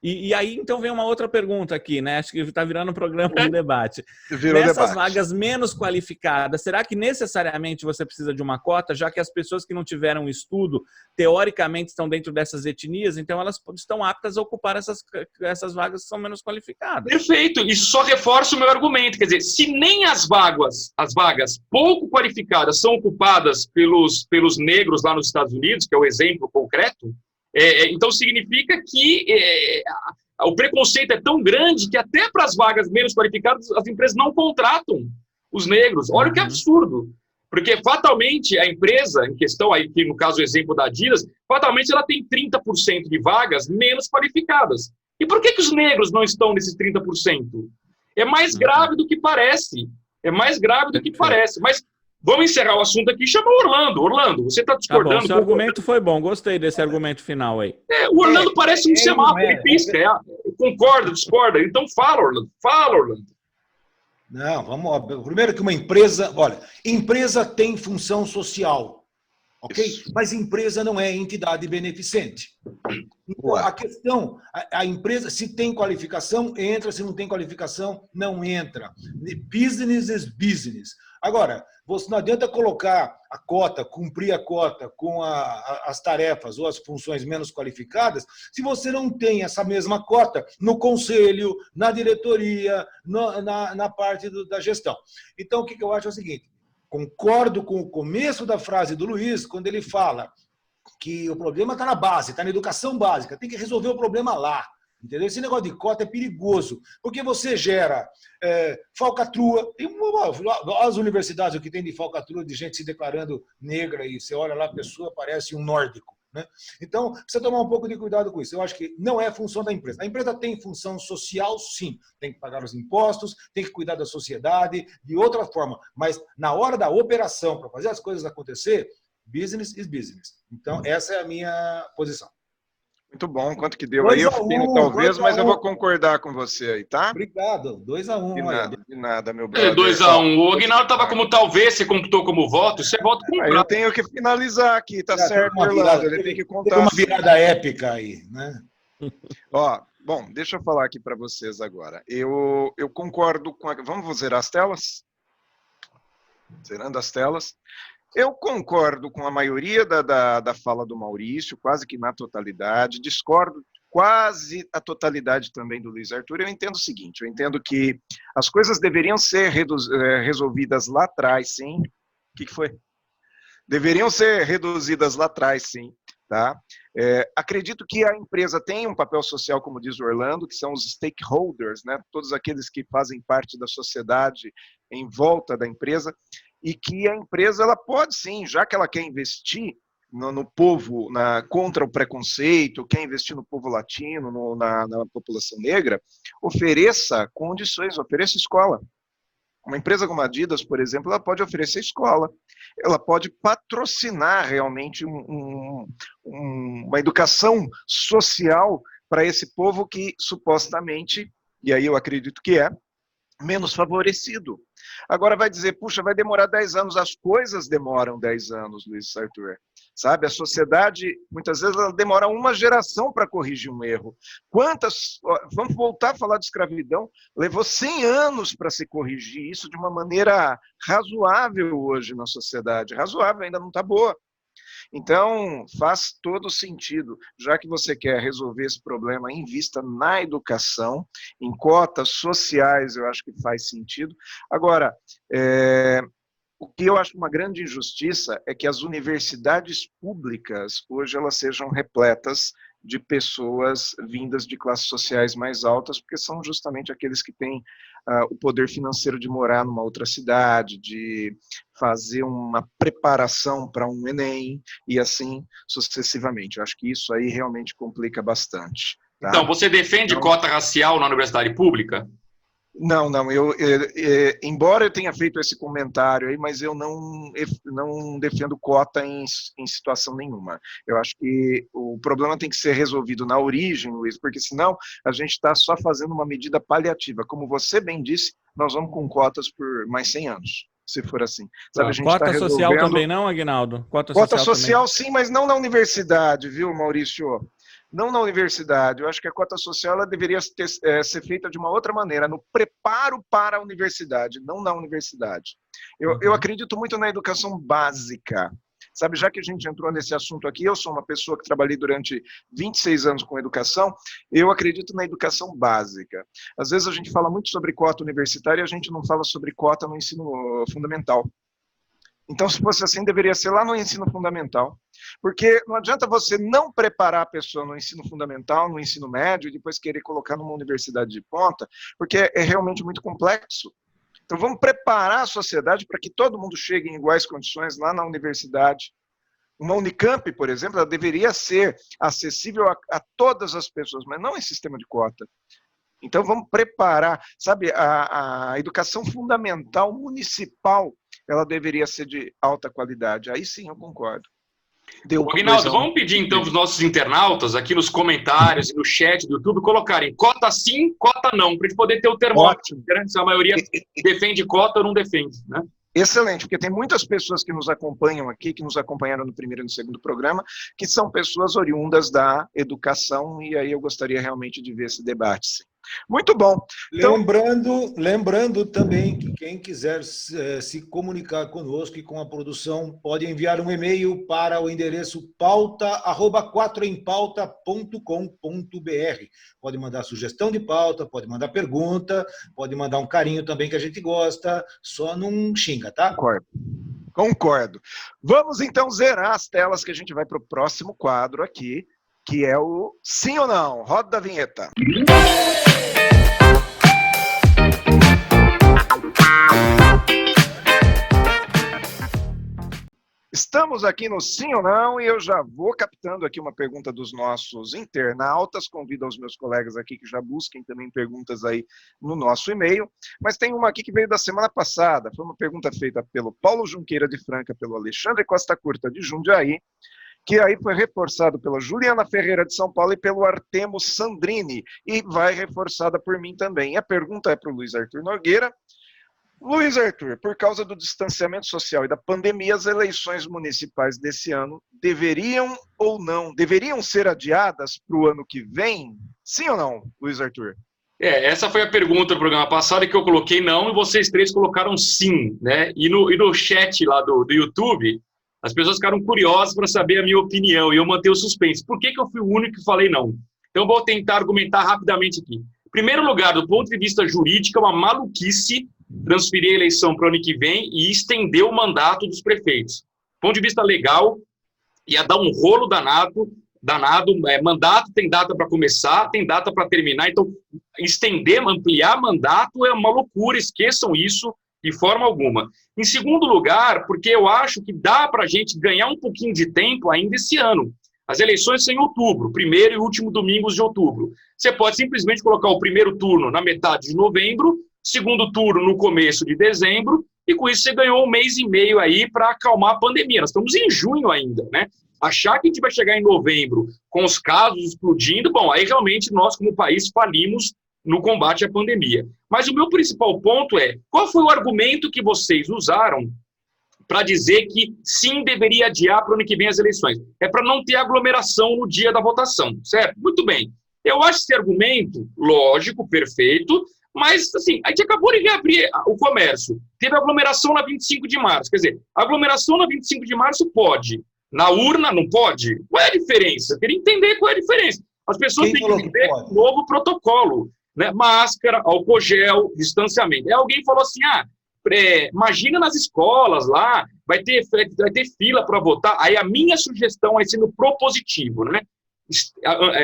E aí, então, vem uma outra pergunta aqui, né? Acho que está virando um programa de debate. Nessas vagas menos qualificadas, será que necessariamente você precisa de uma cota, já que as pessoas que não tiveram estudo, teoricamente, estão dentro dessas etnias, então elas estão aptas a ocupar essas vagas que são menos qualificadas? Perfeito. Isso só reforça o meu argumento. Quer dizer, se nem as vagas pouco qualificadas são ocupadas pelos negros lá nos Estados Unidos, que é o exemplo concreto, então significa que o preconceito é tão grande que até para as vagas menos qualificadas as empresas não contratam os negros. Olha que absurdo. Porque fatalmente a empresa em questão, aí, que no caso o exemplo da Adidas, fatalmente ela tem 30% de vagas menos qualificadas. E por que os negros não estão nesses 30%? É mais grave do que parece. Mas vamos encerrar o assunto aqui. Chama o Orlando. Orlando, você está discordando? Tá bom, seu argumento foi bom. Gostei desse argumento final aí. O Orlando parece um semáforo, ele pisca. Concorda, discorda? Então fala, Orlando. Não, vamos lá. Primeiro que uma empresa... Olha, empresa tem função social, ok? Mas empresa não é entidade beneficente. Então, a questão, a empresa, se tem qualificação, entra. Se não tem qualificação, não entra. Business is business. Agora, você não adianta colocar a cota, cumprir a cota com as tarefas ou as funções menos qualificadas, se você não tem essa mesma cota no conselho, na diretoria, na parte da gestão. Então, o que eu acho é o seguinte, concordo com o começo da frase do Luiz, quando ele fala que o problema está na base, está na educação básica, tem que resolver o problema lá. Entendeu? Esse negócio de cota é perigoso, porque você gera falcatrua. As universidades, o que tem de falcatrua, de gente se declarando negra, e você olha lá, a pessoa parece um nórdico. Né? Então, precisa tomar um pouco de cuidado com isso. Eu acho que não é função da empresa. A empresa tem função social, sim. Tem que pagar os impostos, tem que cuidar da sociedade, de outra forma. Mas, na hora da operação, para fazer as coisas acontecer, business is business. Então, essa é a minha posição. Muito bom, quanto que deu aí? Eu fiquei no talvez, mas eu vou concordar com você aí, tá? Obrigado, 2-1. De nada, meu brother. 2-1. O Aguinaldo estava como talvez, você computou como voto, você vota com eu tenho que finalizar aqui, tá certo, Orlando? Ele tem que contar. Tem uma virada épica aí, né? Bom, deixa eu falar aqui para vocês agora. Eu concordo com... Vamos zerar as telas? Zerando as telas. Eu concordo com a maioria da fala do Maurício, quase que na totalidade. Discordo quase a totalidade também do Luiz Arthur. Eu entendo o seguinte, eu entendo que as coisas deveriam ser resolvidas lá atrás, sim. O que foi? Deveriam ser reduzidas lá atrás, sim. Tá? Acredito que a empresa tem um papel social, como diz o Orlando, que são os stakeholders, né? Todos aqueles que fazem parte da sociedade em volta da empresa, e que a empresa ela pode sim, já que ela quer investir no povo, contra o preconceito, quer investir no povo latino, na população negra, ofereça condições, ofereça escola. Uma empresa como a Adidas, por exemplo, ela pode oferecer escola, ela pode patrocinar realmente uma educação social para esse povo que supostamente, e aí eu acredito que é, menos favorecido. Agora vai dizer, puxa, vai demorar 10 anos. As coisas demoram 10 anos, Luiz Arthur. Sabe, a sociedade, muitas vezes, ela demora uma geração para corrigir um erro. Vamos voltar a falar de escravidão, levou 100 anos para se corrigir isso de uma maneira razoável hoje na sociedade. Razoável, ainda não está boa. Então, faz todo sentido, já que você quer resolver esse problema, invista na educação, em cotas sociais, eu acho que faz sentido. Agora, o que eu acho uma grande injustiça é que as universidades públicas, hoje, elas sejam repletas de pessoas vindas de classes sociais mais altas, porque são justamente aqueles que têm o poder financeiro de morar numa outra cidade, de fazer uma preparação para um Enem, e assim sucessivamente. Eu acho que isso aí realmente complica bastante. Tá? Então, você defende cota racial na universidade pública? Não, embora eu tenha feito esse comentário aí, mas eu não defendo cota em situação nenhuma. Eu acho que o problema tem que ser resolvido na origem, Luiz, porque senão a gente está só fazendo uma medida paliativa. Como você bem disse, nós vamos com cotas por mais 100 anos, se for assim. Sabe, a gente cota social também não, Aguinaldo? Cota social sim, mas não na universidade, viu, Maurício? Não na universidade. Eu acho que a cota social ela deveria ser feita de uma outra maneira, no preparo para a universidade, não na universidade. Eu acredito muito na educação básica. Sabe, já que a gente entrou nesse assunto aqui, eu sou uma pessoa que trabalhei durante 26 anos com educação, eu acredito na educação básica. Às vezes a gente fala muito sobre cota universitária e a gente não fala sobre cota no ensino fundamental. Então, se fosse assim, deveria ser lá no ensino fundamental. Porque não adianta você não preparar a pessoa no ensino fundamental, no ensino médio, e depois querer colocar numa universidade de ponta, porque é realmente muito complexo. Então, vamos preparar a sociedade para que todo mundo chegue em iguais condições lá na universidade. Uma Unicamp, por exemplo, ela deveria ser acessível a todas as pessoas, mas não em sistema de cota. Então, vamos preparar, sabe, a educação fundamental municipal, ela deveria ser de alta qualidade. Aí sim eu concordo. Aguinaldo, vamos pedir então para os nossos internautas aqui nos comentários e no chat do YouTube colocarem cota sim, cota não, para a gente poder ter o termômetro, né? Se a maioria defende cota ou não defende, né? Excelente, porque tem muitas pessoas que nos acompanham aqui, que nos acompanharam no primeiro e no segundo programa, que são pessoas oriundas da educação, e aí eu gostaria realmente de ver esse debate, sim. Muito bom. Então, lembrando também que quem quiser se comunicar conosco e com a produção pode enviar um e-mail para o endereço pauta@quatroempauta.com.br. Pode mandar sugestão de pauta, pode mandar pergunta, pode mandar um carinho também que a gente gosta, só não xinga, tá? Concordo. Vamos então zerar as telas que a gente vai para o próximo quadro aqui, que é o Sim ou Não. Roda a vinheta. Estamos aqui no Sim ou Não e eu já vou captando aqui uma pergunta dos nossos internautas. Convido aos meus colegas aqui que já busquem também perguntas aí no nosso e-mail. Mas tem uma aqui que veio da semana passada. Foi uma pergunta feita pelo Paulo Junqueira de Franca, pelo Alexandre Costa Curta de Jundiaí, que aí foi reforçado pela Juliana Ferreira de São Paulo e pelo Artemo Sandrini, e vai reforçada por mim também. A pergunta é para o Luiz Arthur Nogueira. Luiz Arthur, por causa do distanciamento social e da pandemia, as eleições municipais desse ano deveriam ser adiadas para o ano que vem? Sim ou não, Luiz Arthur? Essa foi a pergunta do programa passado que eu coloquei não e vocês três colocaram sim, né? E no chat lá do YouTube, as pessoas ficaram curiosas para saber a minha opinião e eu manter o suspense. Por que eu fui o único que falei não? Então, eu vou tentar argumentar rapidamente aqui. Em primeiro lugar, do ponto de vista jurídico, é uma maluquice transferir a eleição para o ano que vem e estender o mandato dos prefeitos. Do ponto de vista legal, ia dar um rolo danado, mandato tem data para começar, tem data para terminar, então ampliar mandato é uma loucura, esqueçam isso de forma alguma. Em segundo lugar, porque eu acho que dá para a gente ganhar um pouquinho de tempo ainda esse ano. As eleições são em outubro, primeiro e último domingos de outubro. Você pode simplesmente colocar o primeiro turno na metade de novembro, segundo turno no começo de dezembro, e com isso você ganhou 1 mês e meio aí para acalmar a pandemia. Nós estamos em junho ainda, né? Achar que a gente vai chegar em novembro com os casos explodindo, bom, aí realmente nós como país falimos no combate à pandemia. Mas o meu principal ponto é, qual foi o argumento que vocês usaram para dizer que sim, deveria adiar para o ano que vem as eleições? É para não ter aglomeração no dia da votação, certo? Muito bem. Eu acho esse argumento lógico, perfeito, mas, assim, a gente acabou de reabrir o comércio. Teve aglomeração na 25 de março. Quer dizer, aglomeração na 25 de março pode. Na urna não pode? Qual é a diferença? Eu queria entender qual é a diferença. As pessoas têm que entender o novo protocolo, né? Máscara, álcool gel, distanciamento. Aí alguém falou assim, imagina nas escolas lá, vai ter fila para votar. Aí a minha sugestão é sendo propositivo, né?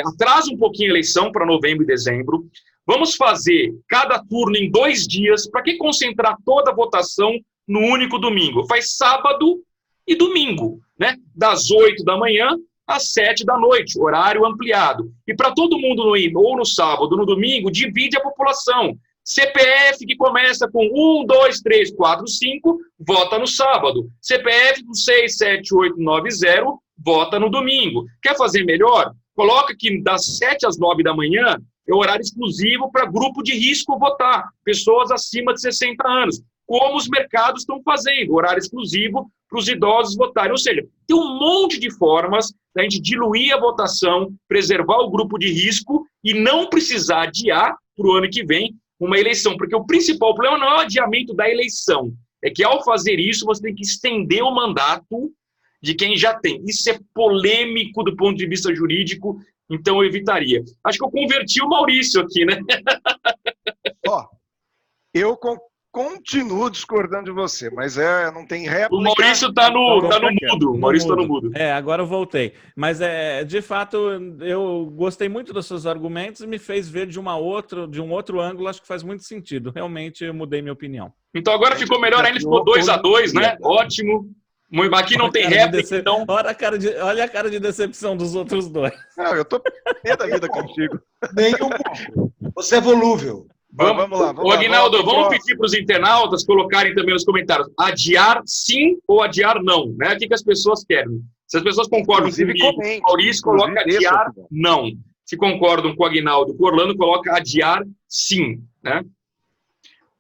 Atrasa um pouquinho a eleição para novembro e dezembro. Vamos fazer cada turno em 2 dias. Para que concentrar toda a votação no único domingo? Faz sábado e domingo, né? Das 8 da manhã às 7 da noite, horário ampliado. E para todo mundo ir ou no sábado ou no domingo, divide a população. CPF que começa com 1, 2, 3, 4, 5, vota no sábado. CPF com 6, 7, 8, 9, 0, vota no domingo. Quer fazer melhor? Coloca que das 7 às 9 da manhã é horário exclusivo para grupo de risco votar, pessoas acima de 60 anos, como os mercados estão fazendo, horário exclusivo para os idosos votarem. Ou seja, tem um monte de formas da gente diluir a votação, preservar o grupo de risco e não precisar adiar para o ano que vem uma eleição, porque o principal problema não é o adiamento da eleição, é que ao fazer isso você tem que estender o mandato de quem já tem. Isso é polêmico do ponto de vista jurídico, então eu evitaria. Acho que eu converti o Maurício aqui, né? Eu continuo discordando de você, mas não tem réplica. O Maurício está no mudo. O Maurício está no mudo. Agora eu voltei. Mas, de fato, eu gostei muito dos seus argumentos e me fez ver de um outro ângulo, acho que faz muito sentido. Realmente, eu mudei minha opinião. Então, agora ficou melhor ainda, ficou 2-2, né? Ótimo. Aqui não tem réplica, então... Olha a cara de decepção dos outros dois. Não, eu tô pé da vida contigo. Nenhum. Você é volúvel. Vamos lá. Aguinaldo, vamos pedir para os internautas colocarem também nos comentários adiar sim ou adiar não, né? O que as pessoas querem. Se as pessoas concordam comigo, o Maurício coloca adiar não. Se concordam com o Aguinaldo, com o Orlando, coloca adiar sim, né?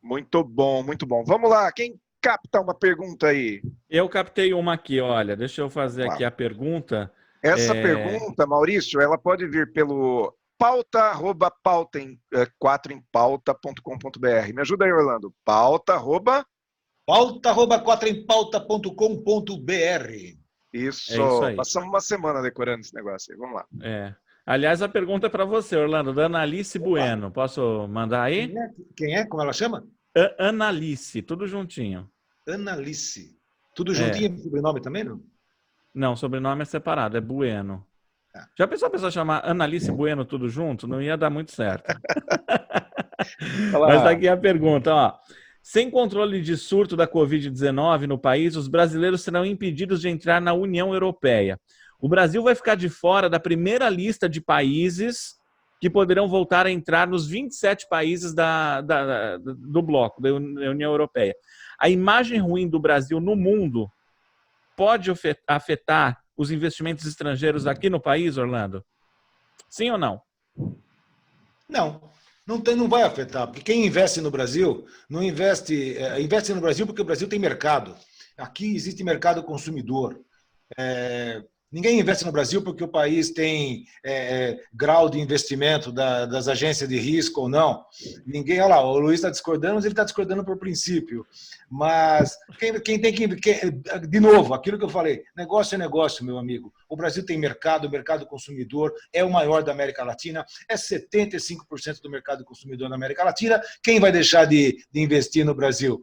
Muito bom, muito bom. Vamos lá, quem capta uma pergunta aí? Eu captei uma aqui, olha, deixa eu fazer aqui a pergunta. Essa pergunta, Maurício, ela pode vir pelo pauta@4empauta.com.br. Me ajuda aí, Orlando. pauta@4empauta.com.br. Isso aí. Passamos uma semana decorando esse negócio aí. Vamos lá. Aliás, a pergunta é para você, Orlando, da Analice Bueno. Posso mandar aí? Quem é? Como ela chama? Analice, tudo juntinho. Analice. Tudo juntinho, sobrenome também, não? Não, sobrenome é separado, é Bueno. Já pensou a pessoa chamar Analice Bueno tudo junto? Não ia dar muito certo. Mas aqui a pergunta, ó. Sem controle de surto da Covid-19 no país, os brasileiros serão impedidos de entrar na União Europeia. O Brasil vai ficar de fora da primeira lista de países que poderão voltar a entrar nos 27 países do bloco, da União Europeia. A imagem ruim do Brasil no mundo pode afetar os investimentos estrangeiros aqui no país, Orlando? Sim ou não? Não vai afetar, porque quem investe no Brasil, não investe no Brasil porque o Brasil tem mercado. Aqui existe mercado consumidor. Ninguém investe no Brasil porque o país tem grau de investimento das agências de risco ou não. Ninguém, olha lá, o Luiz está discordando, mas ele está discordando por princípio. Mas quem tem que... De novo, aquilo que eu falei, negócio é negócio, meu amigo. O Brasil tem mercado, o mercado consumidor é o maior da América Latina, é 75% do mercado consumidor na América Latina. Quem vai deixar de investir no Brasil?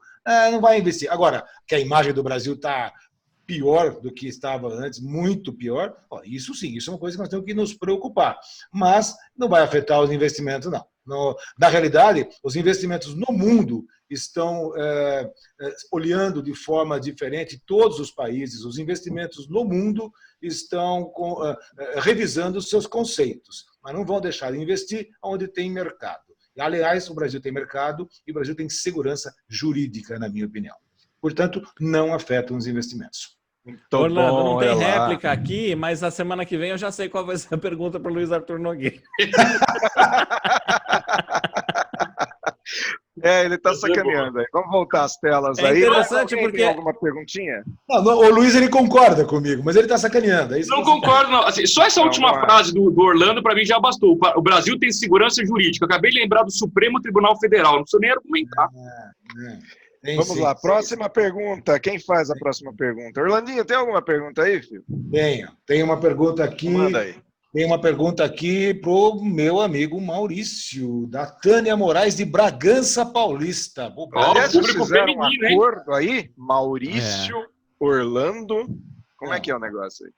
Não vai investir. Agora, que a imagem do Brasil está pior do que estava antes, muito pior, isso sim, isso é uma coisa que nós temos que nos preocupar. Mas não vai afetar os investimentos, não. Na realidade, os investimentos no mundo estão olhando de forma diferente todos os países. Os investimentos no mundo estão revisando os seus conceitos, mas não vão deixar de investir onde tem mercado. Aliás, o Brasil tem mercado e o Brasil tem segurança jurídica, na minha opinião. Portanto, não afetam os investimentos. Orlando, não tem réplica aqui, mas a semana que vem eu já sei qual vai ser a pergunta para o Luiz Arthur Nogueira. Ele está sacaneando aí. Vamos voltar às telas aí. É interessante porque... Tem alguma perguntinha? Não, o Luiz, ele concorda comigo, mas ele está sacaneando. Não concordo, não. Assim, só essa última frase do Orlando, para mim, já bastou. O Brasil tem segurança jurídica. Eu acabei de lembrar do Supremo Tribunal Federal. Não preciso nem argumentar. Vamos lá, próxima pergunta. Quem faz a próxima pergunta? Orlandinho, tem alguma pergunta aí, filho? Tem uma pergunta aqui. Manda aí. Tem uma pergunta aqui pro meu amigo Maurício, da Tânia Moraes, de Bragança Paulista. Aliás, vocês público fizeram feminino, um hein? acordo aí? Maurício, Orlando. Como é que é o negócio aí?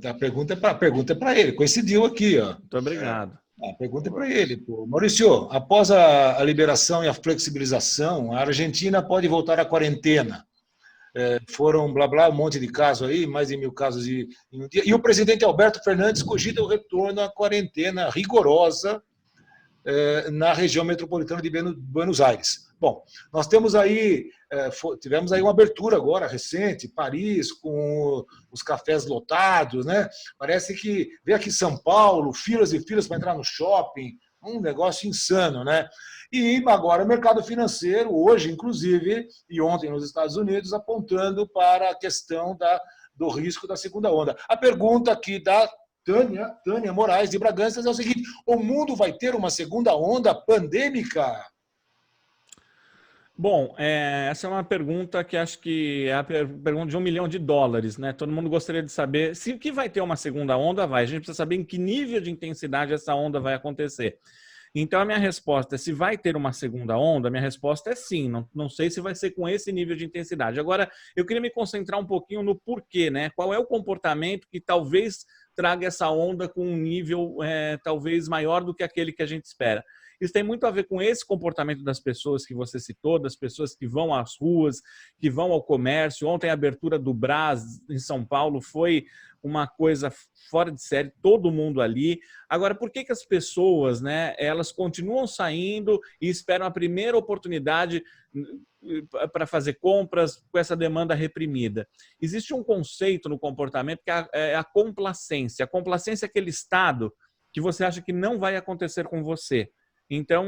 A pergunta é para ele. Coincidiu aqui, ó. Muito obrigado. A pergunta é para ele. Pô. Maurício, após a liberação e a flexibilização, a Argentina pode voltar à quarentena. Foram, blá, blá, um monte de casos aí, mais de 1.000 casos em um dia. E o presidente Alberto Fernandes cogita o retorno à quarentena rigorosa na região metropolitana de Buenos Aires. Bom, nós temos aí, tivemos aí uma abertura agora, recente, Paris, com os cafés lotados, né? Parece que veio aqui São Paulo, filas e filas para entrar no shopping, um negócio insano, né? E agora o mercado financeiro, hoje inclusive, e ontem nos Estados Unidos, apontando para a questão do risco da segunda onda. A pergunta aqui da Tânia Moraes, de Bragança, é o seguinte: o mundo vai ter uma segunda onda pandêmica? Bom, essa é uma pergunta que acho que é a pergunta de $1 milhão, né? Todo mundo gostaria de saber se o que vai ter uma segunda onda vai. A gente precisa saber em que nível de intensidade essa onda vai acontecer. Então, a minha resposta é: se vai ter uma segunda onda, a minha resposta é sim. Não sei se vai ser com esse nível de intensidade. Agora, eu queria me concentrar um pouquinho no porquê, né? Qual é o comportamento que talvez traga essa onda com um nível talvez maior do que aquele que a gente espera. Isso tem muito a ver com esse comportamento das pessoas que você citou, das pessoas que vão às ruas, que vão ao comércio. Ontem a abertura do Brás em São Paulo foi uma coisa fora de série, todo mundo ali. Agora, por que as pessoas, né, elas continuam saindo e esperam a primeira oportunidade para fazer compras com essa demanda reprimida? Existe um conceito no comportamento que é a complacência. A complacência é aquele estado que você acha que não vai acontecer com você. Então,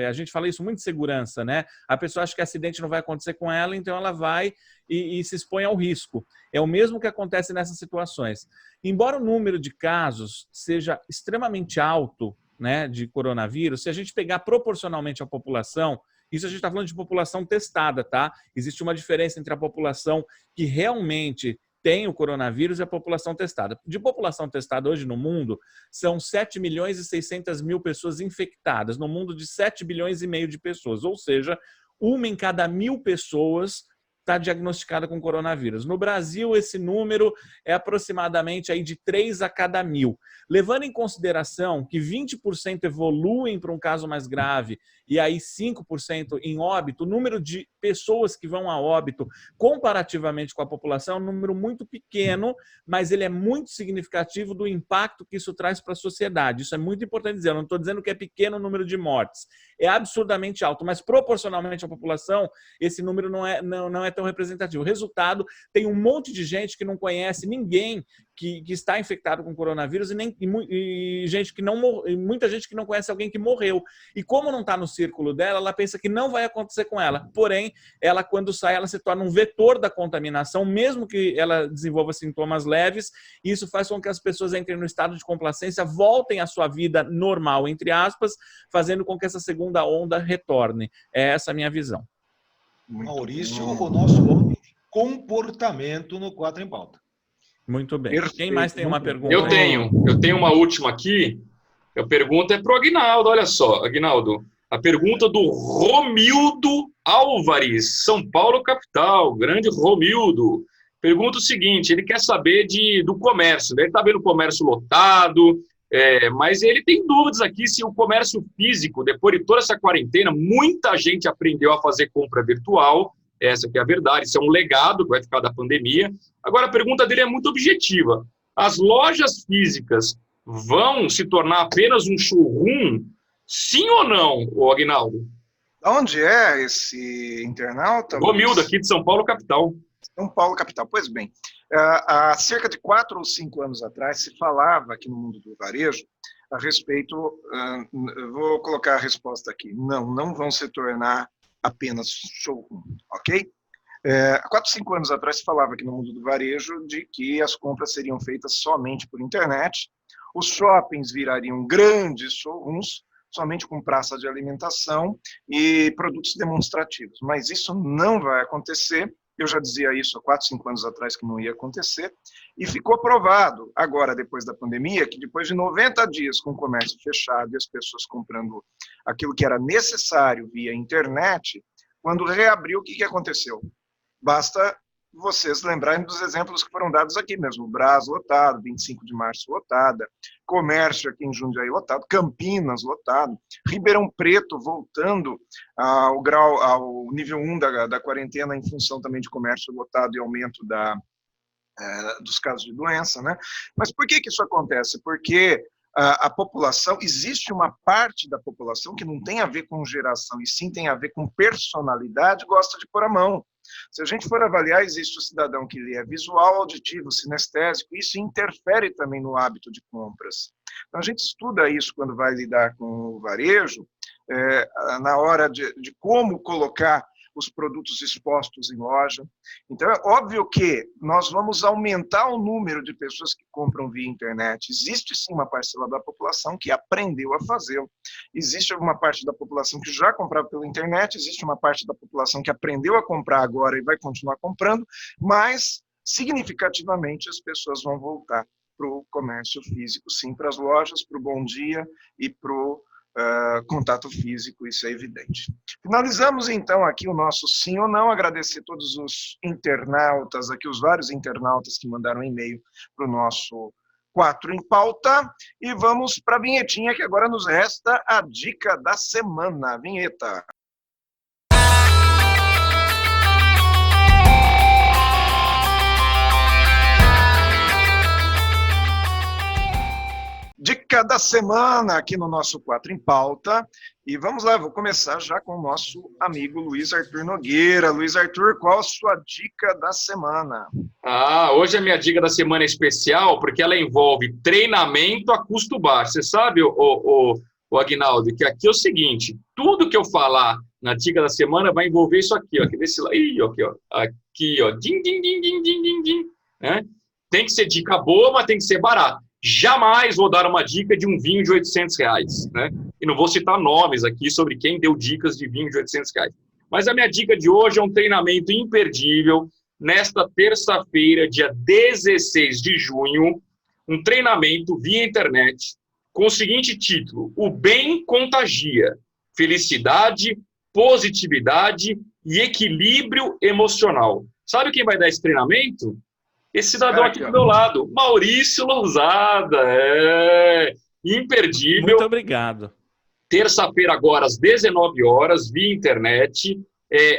a gente fala isso muito de segurança, né? A pessoa acha que acidente não vai acontecer com ela, então ela vai e se expõe ao risco. É o mesmo que acontece nessas situações. Embora o número de casos seja extremamente alto, né, de coronavírus, se a gente pegar proporcionalmente a população, isso a gente está falando de população testada, tá? Existe uma diferença entre a população que realmente tem o coronavírus e a população testada. De população testada hoje no mundo, são 7.600.000 pessoas infectadas, no mundo de 7,5 bilhões de pessoas, ou seja, 1 em cada 1.000 pessoas está diagnosticada com coronavírus. No Brasil, esse número é aproximadamente aí de 3 a cada 1.000. Levando em consideração que 20% evoluem para um caso mais grave e aí 5% em óbito, o número de pessoas que vão a óbito comparativamente com a população é um número muito pequeno, mas ele é muito significativo do impacto que isso traz para a sociedade. Isso é muito importante dizer. Eu não estou dizendo que é pequeno o número de mortes. É absurdamente alto, mas proporcionalmente à população, esse número não é tão representativo. O resultado, tem um monte de gente que não conhece ninguém que está infectado com coronavírus e gente que não e muita gente que não conhece alguém que morreu. E como não está no círculo dela, ela pensa que não vai acontecer com ela. Porém, ela, quando sai, ela se torna um vetor da contaminação, mesmo que ela desenvolva sintomas leves. E isso faz com que as pessoas entrem no estado de complacência, voltem à sua vida normal, entre aspas, fazendo com que essa segunda onda retorne. É essa a minha visão. Maurício, o nosso homem de comportamento no 4 em Pauta. Muito bem. Perfeito. Quem mais tem uma pergunta? Eu tenho uma última aqui. A pergunta é para o Aguinaldo. Olha só, Aguinaldo. A pergunta do Romildo Álvares, São Paulo, capital. Grande Romildo. Pergunta o seguinte: ele quer saber do comércio. Ele está vendo o comércio lotado, mas ele tem dúvidas aqui se o comércio físico, depois de toda essa quarentena, muita gente aprendeu a fazer compra virtual. Essa que é a verdade, isso é um legado que vai ficar da pandemia. Agora, a pergunta dele é muito objetiva. As lojas físicas vão se tornar apenas um showroom? Sim ou não, Aguinaldo? Onde é esse internauta? Romildo, aqui de São Paulo, capital. São Paulo, capital. Pois bem, há cerca de 4 ou 5 anos atrás se falava aqui no mundo do varejo a respeito, vou colocar a resposta aqui, não vão se tornar apenas showroom, ok? Há 4, 5 anos atrás se falava aqui no mundo do varejo de que as compras seriam feitas somente por internet, os shoppings virariam grandes showrooms, somente com praça de alimentação e produtos demonstrativos. Mas isso não vai acontecer. Eu já dizia isso há 4, 5 anos atrás que não ia acontecer, e ficou provado agora, depois da pandemia, que depois de 90 dias com o comércio fechado e as pessoas comprando aquilo que era necessário via internet, quando reabriu, o que aconteceu? Basta vocês lembrarem dos exemplos que foram dados aqui mesmo. Brás lotado, 25 de março lotada, comércio aqui em Jundiaí lotado, Campinas lotado, Ribeirão Preto voltando ao nível 1 da quarentena em função também de comércio lotado e aumento dos casos de doença, né? Mas por que isso acontece? Porque a população, existe uma parte da população que não tem a ver com geração, e sim tem a ver com personalidade, gosta de pôr a mão. Se a gente for avaliar, existe o cidadão que ele é visual, auditivo, sinestésico, isso interfere também no hábito de compras. Então, a gente estuda isso quando vai lidar com o varejo, na hora de como colocar os produtos expostos em loja. Então, é óbvio que nós vamos aumentar o número de pessoas que compram via internet. Existe, sim, uma parcela da população que aprendeu a fazê-lo. Existe uma parte da população que já comprava pela internet, existe uma parte da população que aprendeu a comprar agora e vai continuar comprando, mas, significativamente, as pessoas vão voltar para o comércio físico, sim, para as lojas, para o Bom Dia e para o contato físico, isso é evidente. Finalizamos então aqui o nosso sim ou não, agradecer todos os internautas aqui, os vários internautas que mandaram e-mail para o nosso 4 em Pauta, e vamos para a vinhetinha que agora nos resta a dica da semana. Vinheta. Dica da semana aqui no nosso 4 em Pauta. E vamos lá, vou começar já com o nosso amigo Luiz Arthur Nogueira. Luiz Arthur, qual a sua dica da semana? Hoje a minha dica da semana é especial porque ela envolve treinamento a custo baixo. Você sabe, o Aguinaldo, que aqui é o seguinte, tudo que eu falar na dica da semana vai envolver isso aqui, ó, aqui desse lado, aqui, ó, din, din, din, din, din, din, din, né? Tem que ser dica boa, mas tem que ser barato. Jamais vou dar uma dica de um vinho de R$800, né? E não vou citar nomes aqui sobre quem deu dicas de vinho de R$800. Mas a minha dica de hoje é um treinamento imperdível. Nesta terça-feira, dia 16 de junho, um treinamento via internet com o seguinte título: O Bem Contagia. Felicidade, positividade e equilíbrio emocional. Sabe quem vai dar esse treinamento? Esse cidadão aqui do meu lado, Maurício Lousada, imperdível. Muito obrigado. Terça-feira agora, às 19 horas, via internet.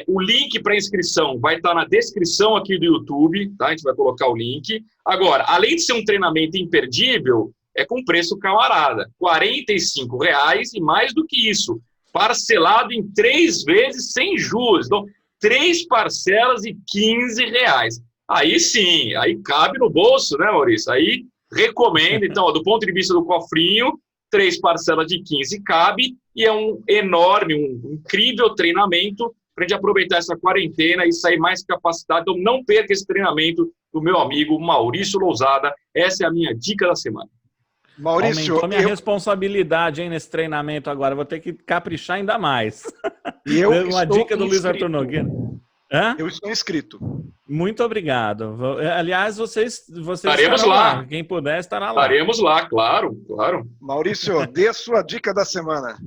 O link para inscrição vai estar na descrição aqui do YouTube, tá? A gente vai colocar o link. Agora, além de ser um treinamento imperdível, é com preço camarada, R$45 e mais do que isso, parcelado em 3 vezes sem juros. Então, 3 parcelas de R$15. Aí sim, aí cabe no bolso, né, Maurício? Aí recomendo, então, do ponto de vista do cofrinho, 3 parcelas de 15 cabe, e é um enorme, um incrível treinamento para a gente aproveitar essa quarentena e sair mais capacitado. Então, não perca esse treinamento do meu amigo Maurício Lousada. Essa é a minha dica da semana. Maurício, aumentou minha responsabilidade, hein, nesse treinamento agora. Vou ter que caprichar ainda mais. E uma dica do Luiz Arthur Nogueira. Hã? Eu estou inscrito. Muito obrigado. Aliás, vocês estaremos lá. Quem puder estará lá. Estaremos lá, claro. Maurício, dê a sua dica da semana.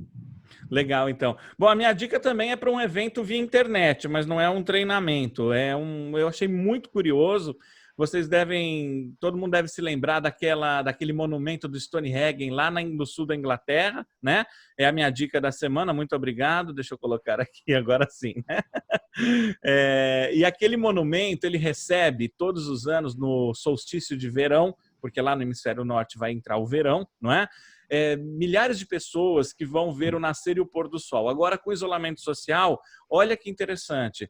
Legal, então. Bom, a minha dica também é para um evento via internet, mas não é um treinamento. Eu achei muito curioso. Todo mundo deve se lembrar daquele monumento do Stonehenge lá no sul da Inglaterra, né? É a minha dica da semana, muito obrigado. Deixa eu colocar aqui agora sim, né? E aquele monumento, ele recebe todos os anos no solstício de verão, porque lá no hemisfério norte vai entrar o verão, não é? Milhares de pessoas que vão ver o nascer e o pôr do sol. Agora, com o isolamento social, olha que interessante.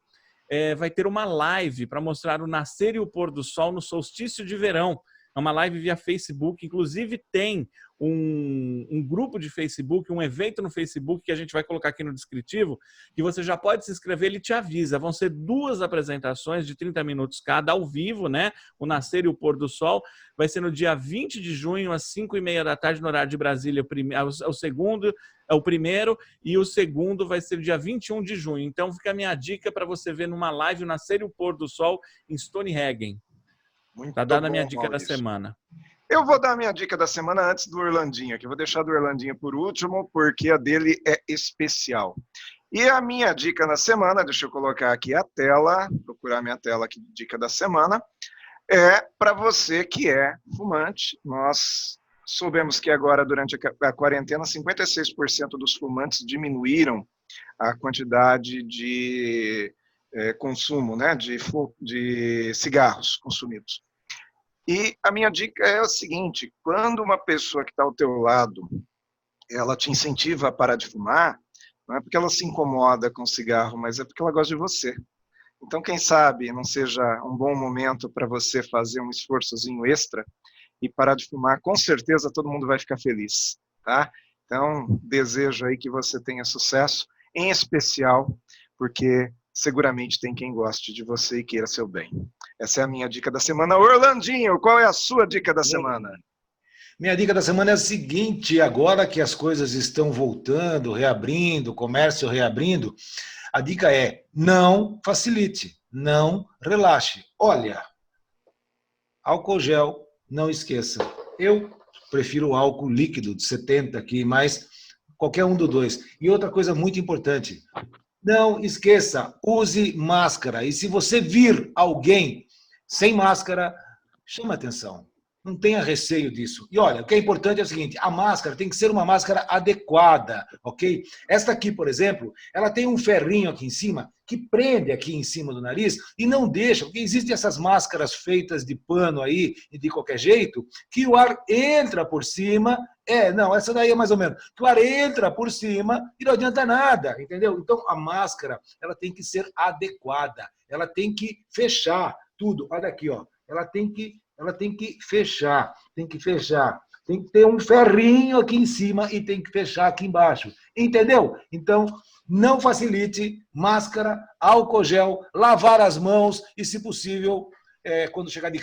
Vai ter uma live para mostrar o nascer e o pôr do sol no solstício de verão. É uma live via Facebook. Inclusive tem um grupo de Facebook, um evento no Facebook que a gente vai colocar aqui no descritivo, que você já pode se inscrever, ele te avisa. Vão ser 2 apresentações de 30 minutos cada, ao vivo, né? O Nascer e o Pôr do Sol. Vai ser no dia 20 de junho, às 5h30 da tarde, no horário de Brasília. O primeiro, e o segundo vai ser dia 21 de junho. Então fica a minha dica para você ver numa live o Nascer e o Pôr do Sol em Stonehagen. Tá dada a minha dica da semana. Eu vou dar a minha dica da semana antes do Orlandinho, que eu vou deixar do Orlandinho por último, porque a dele é especial. E a minha dica da semana, deixa eu colocar aqui a tela, procurar minha tela aqui de dica da semana, é para você que é fumante. Nós soubemos que agora, durante a quarentena, 56% dos fumantes diminuíram a quantidade de consumo, né, de cigarros consumidos. E a minha dica é o seguinte: quando uma pessoa que está ao teu lado, ela te incentiva a parar de fumar, não é porque ela se incomoda com o cigarro, mas é porque ela gosta de você. Então, quem sabe não seja um bom momento para você fazer um esforçozinho extra e parar de fumar. Com certeza todo mundo vai ficar feliz, tá? Então, desejo aí que você tenha sucesso, em especial porque seguramente tem quem goste de você e queira seu bem. Essa é a minha dica da semana. Orlandinho, qual é a sua dica da semana? Minha dica da semana é a seguinte: agora que as coisas estão voltando, reabrindo, o comércio reabrindo, a dica é: não facilite, não relaxe. Olha, álcool gel, não esqueça. Eu prefiro o álcool líquido de 70 aqui, mas qualquer um dos dois. E outra coisa muito importante: não esqueça, use máscara. E se você vir alguém sem máscara, chama atenção. Não tenha receio disso. E olha, o que é importante é o seguinte: a máscara tem que ser uma máscara adequada, ok? Esta aqui, por exemplo, ela tem um ferrinho aqui em cima que prende aqui em cima do nariz e não deixa, porque existem essas máscaras feitas de pano aí e de qualquer jeito, que o ar entra por cima. Não, essa daí é mais ou menos. Que o ar entra por cima e não adianta nada, entendeu? Então, a máscara, ela tem que ser adequada. Ela tem que fechar tudo. Olha aqui, ó. Ela tem que fechar. Tem que ter um ferrinho aqui em cima e tem que fechar aqui embaixo. Entendeu? Então, não facilite. Máscara, álcool gel, lavar as mãos e, se possível, quando chegar em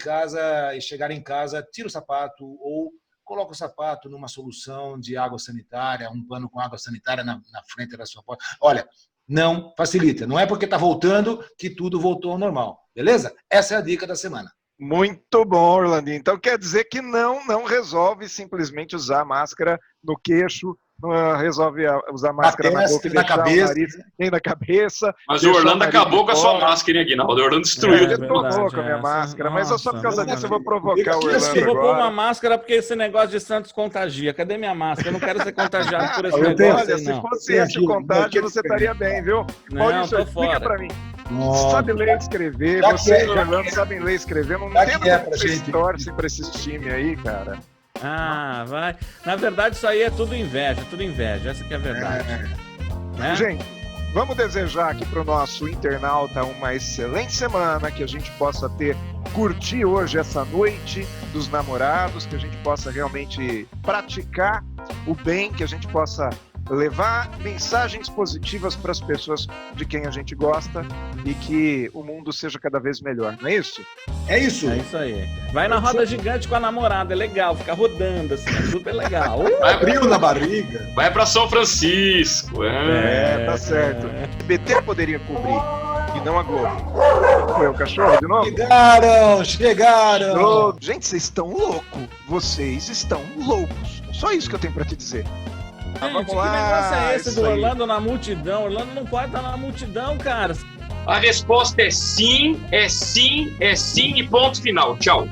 casa, tira o sapato ou coloca o sapato numa solução de água sanitária, um pano com água sanitária na frente da sua porta. Olha, não facilita. Não é porque está voltando que tudo voltou ao normal. Beleza? Essa é a dica da semana. Muito bom, Orlandinho. Então quer dizer que não resolve simplesmente usar máscara no queixo, não resolve usar máscara na boca e na cabeça, o nariz, nem na cabeça. Mas o Orlando acabou com a sua máscara, hein, Aguinaldo? O Orlando destruiu. Ele detonou com a minha máscara, mas só por causa disso eu vou provocar o Orlando Eu vou pôr agora. uma máscara porque esse negócio de Santos contagia. Cadê minha máscara? Eu não quero ser contagiado por esse negócio. Olha, aí, não. se fosse esse o contágio, você estaria bem, viu? Não, tô fora. Explica pra mim. Sabe ler e escrever, você e o Orlando sabem ler e escrever, não tem como vocês torcem pra esses times aí, cara. Ah, vai. Na verdade, isso aí é tudo inveja, essa que é a verdade. Né? Gente, vamos desejar aqui pro nosso internauta uma excelente semana, que a gente possa curtir hoje essa noite dos namorados, que a gente possa realmente praticar o bem, que a gente possa levar mensagens positivas para as pessoas de quem a gente gosta e que o mundo seja cada vez melhor, não é isso? É isso. É isso aí. Vai na roda gigante com a namorada, é legal, ficar rodando assim, é super legal. Vai frio na barriga. Vai para São Francisco. Tá certo. O BT poderia cobrir e não a Globo. Foi o cachorro de novo? Chegaram! Gente, vocês estão loucos. Vocês estão loucos. Só isso que eu tenho para te dizer. Gente, vamos que lá, negócio é esse do aí. Orlando na multidão? Orlando não pode estar na multidão, cara. A resposta é sim e ponto final. Tchau.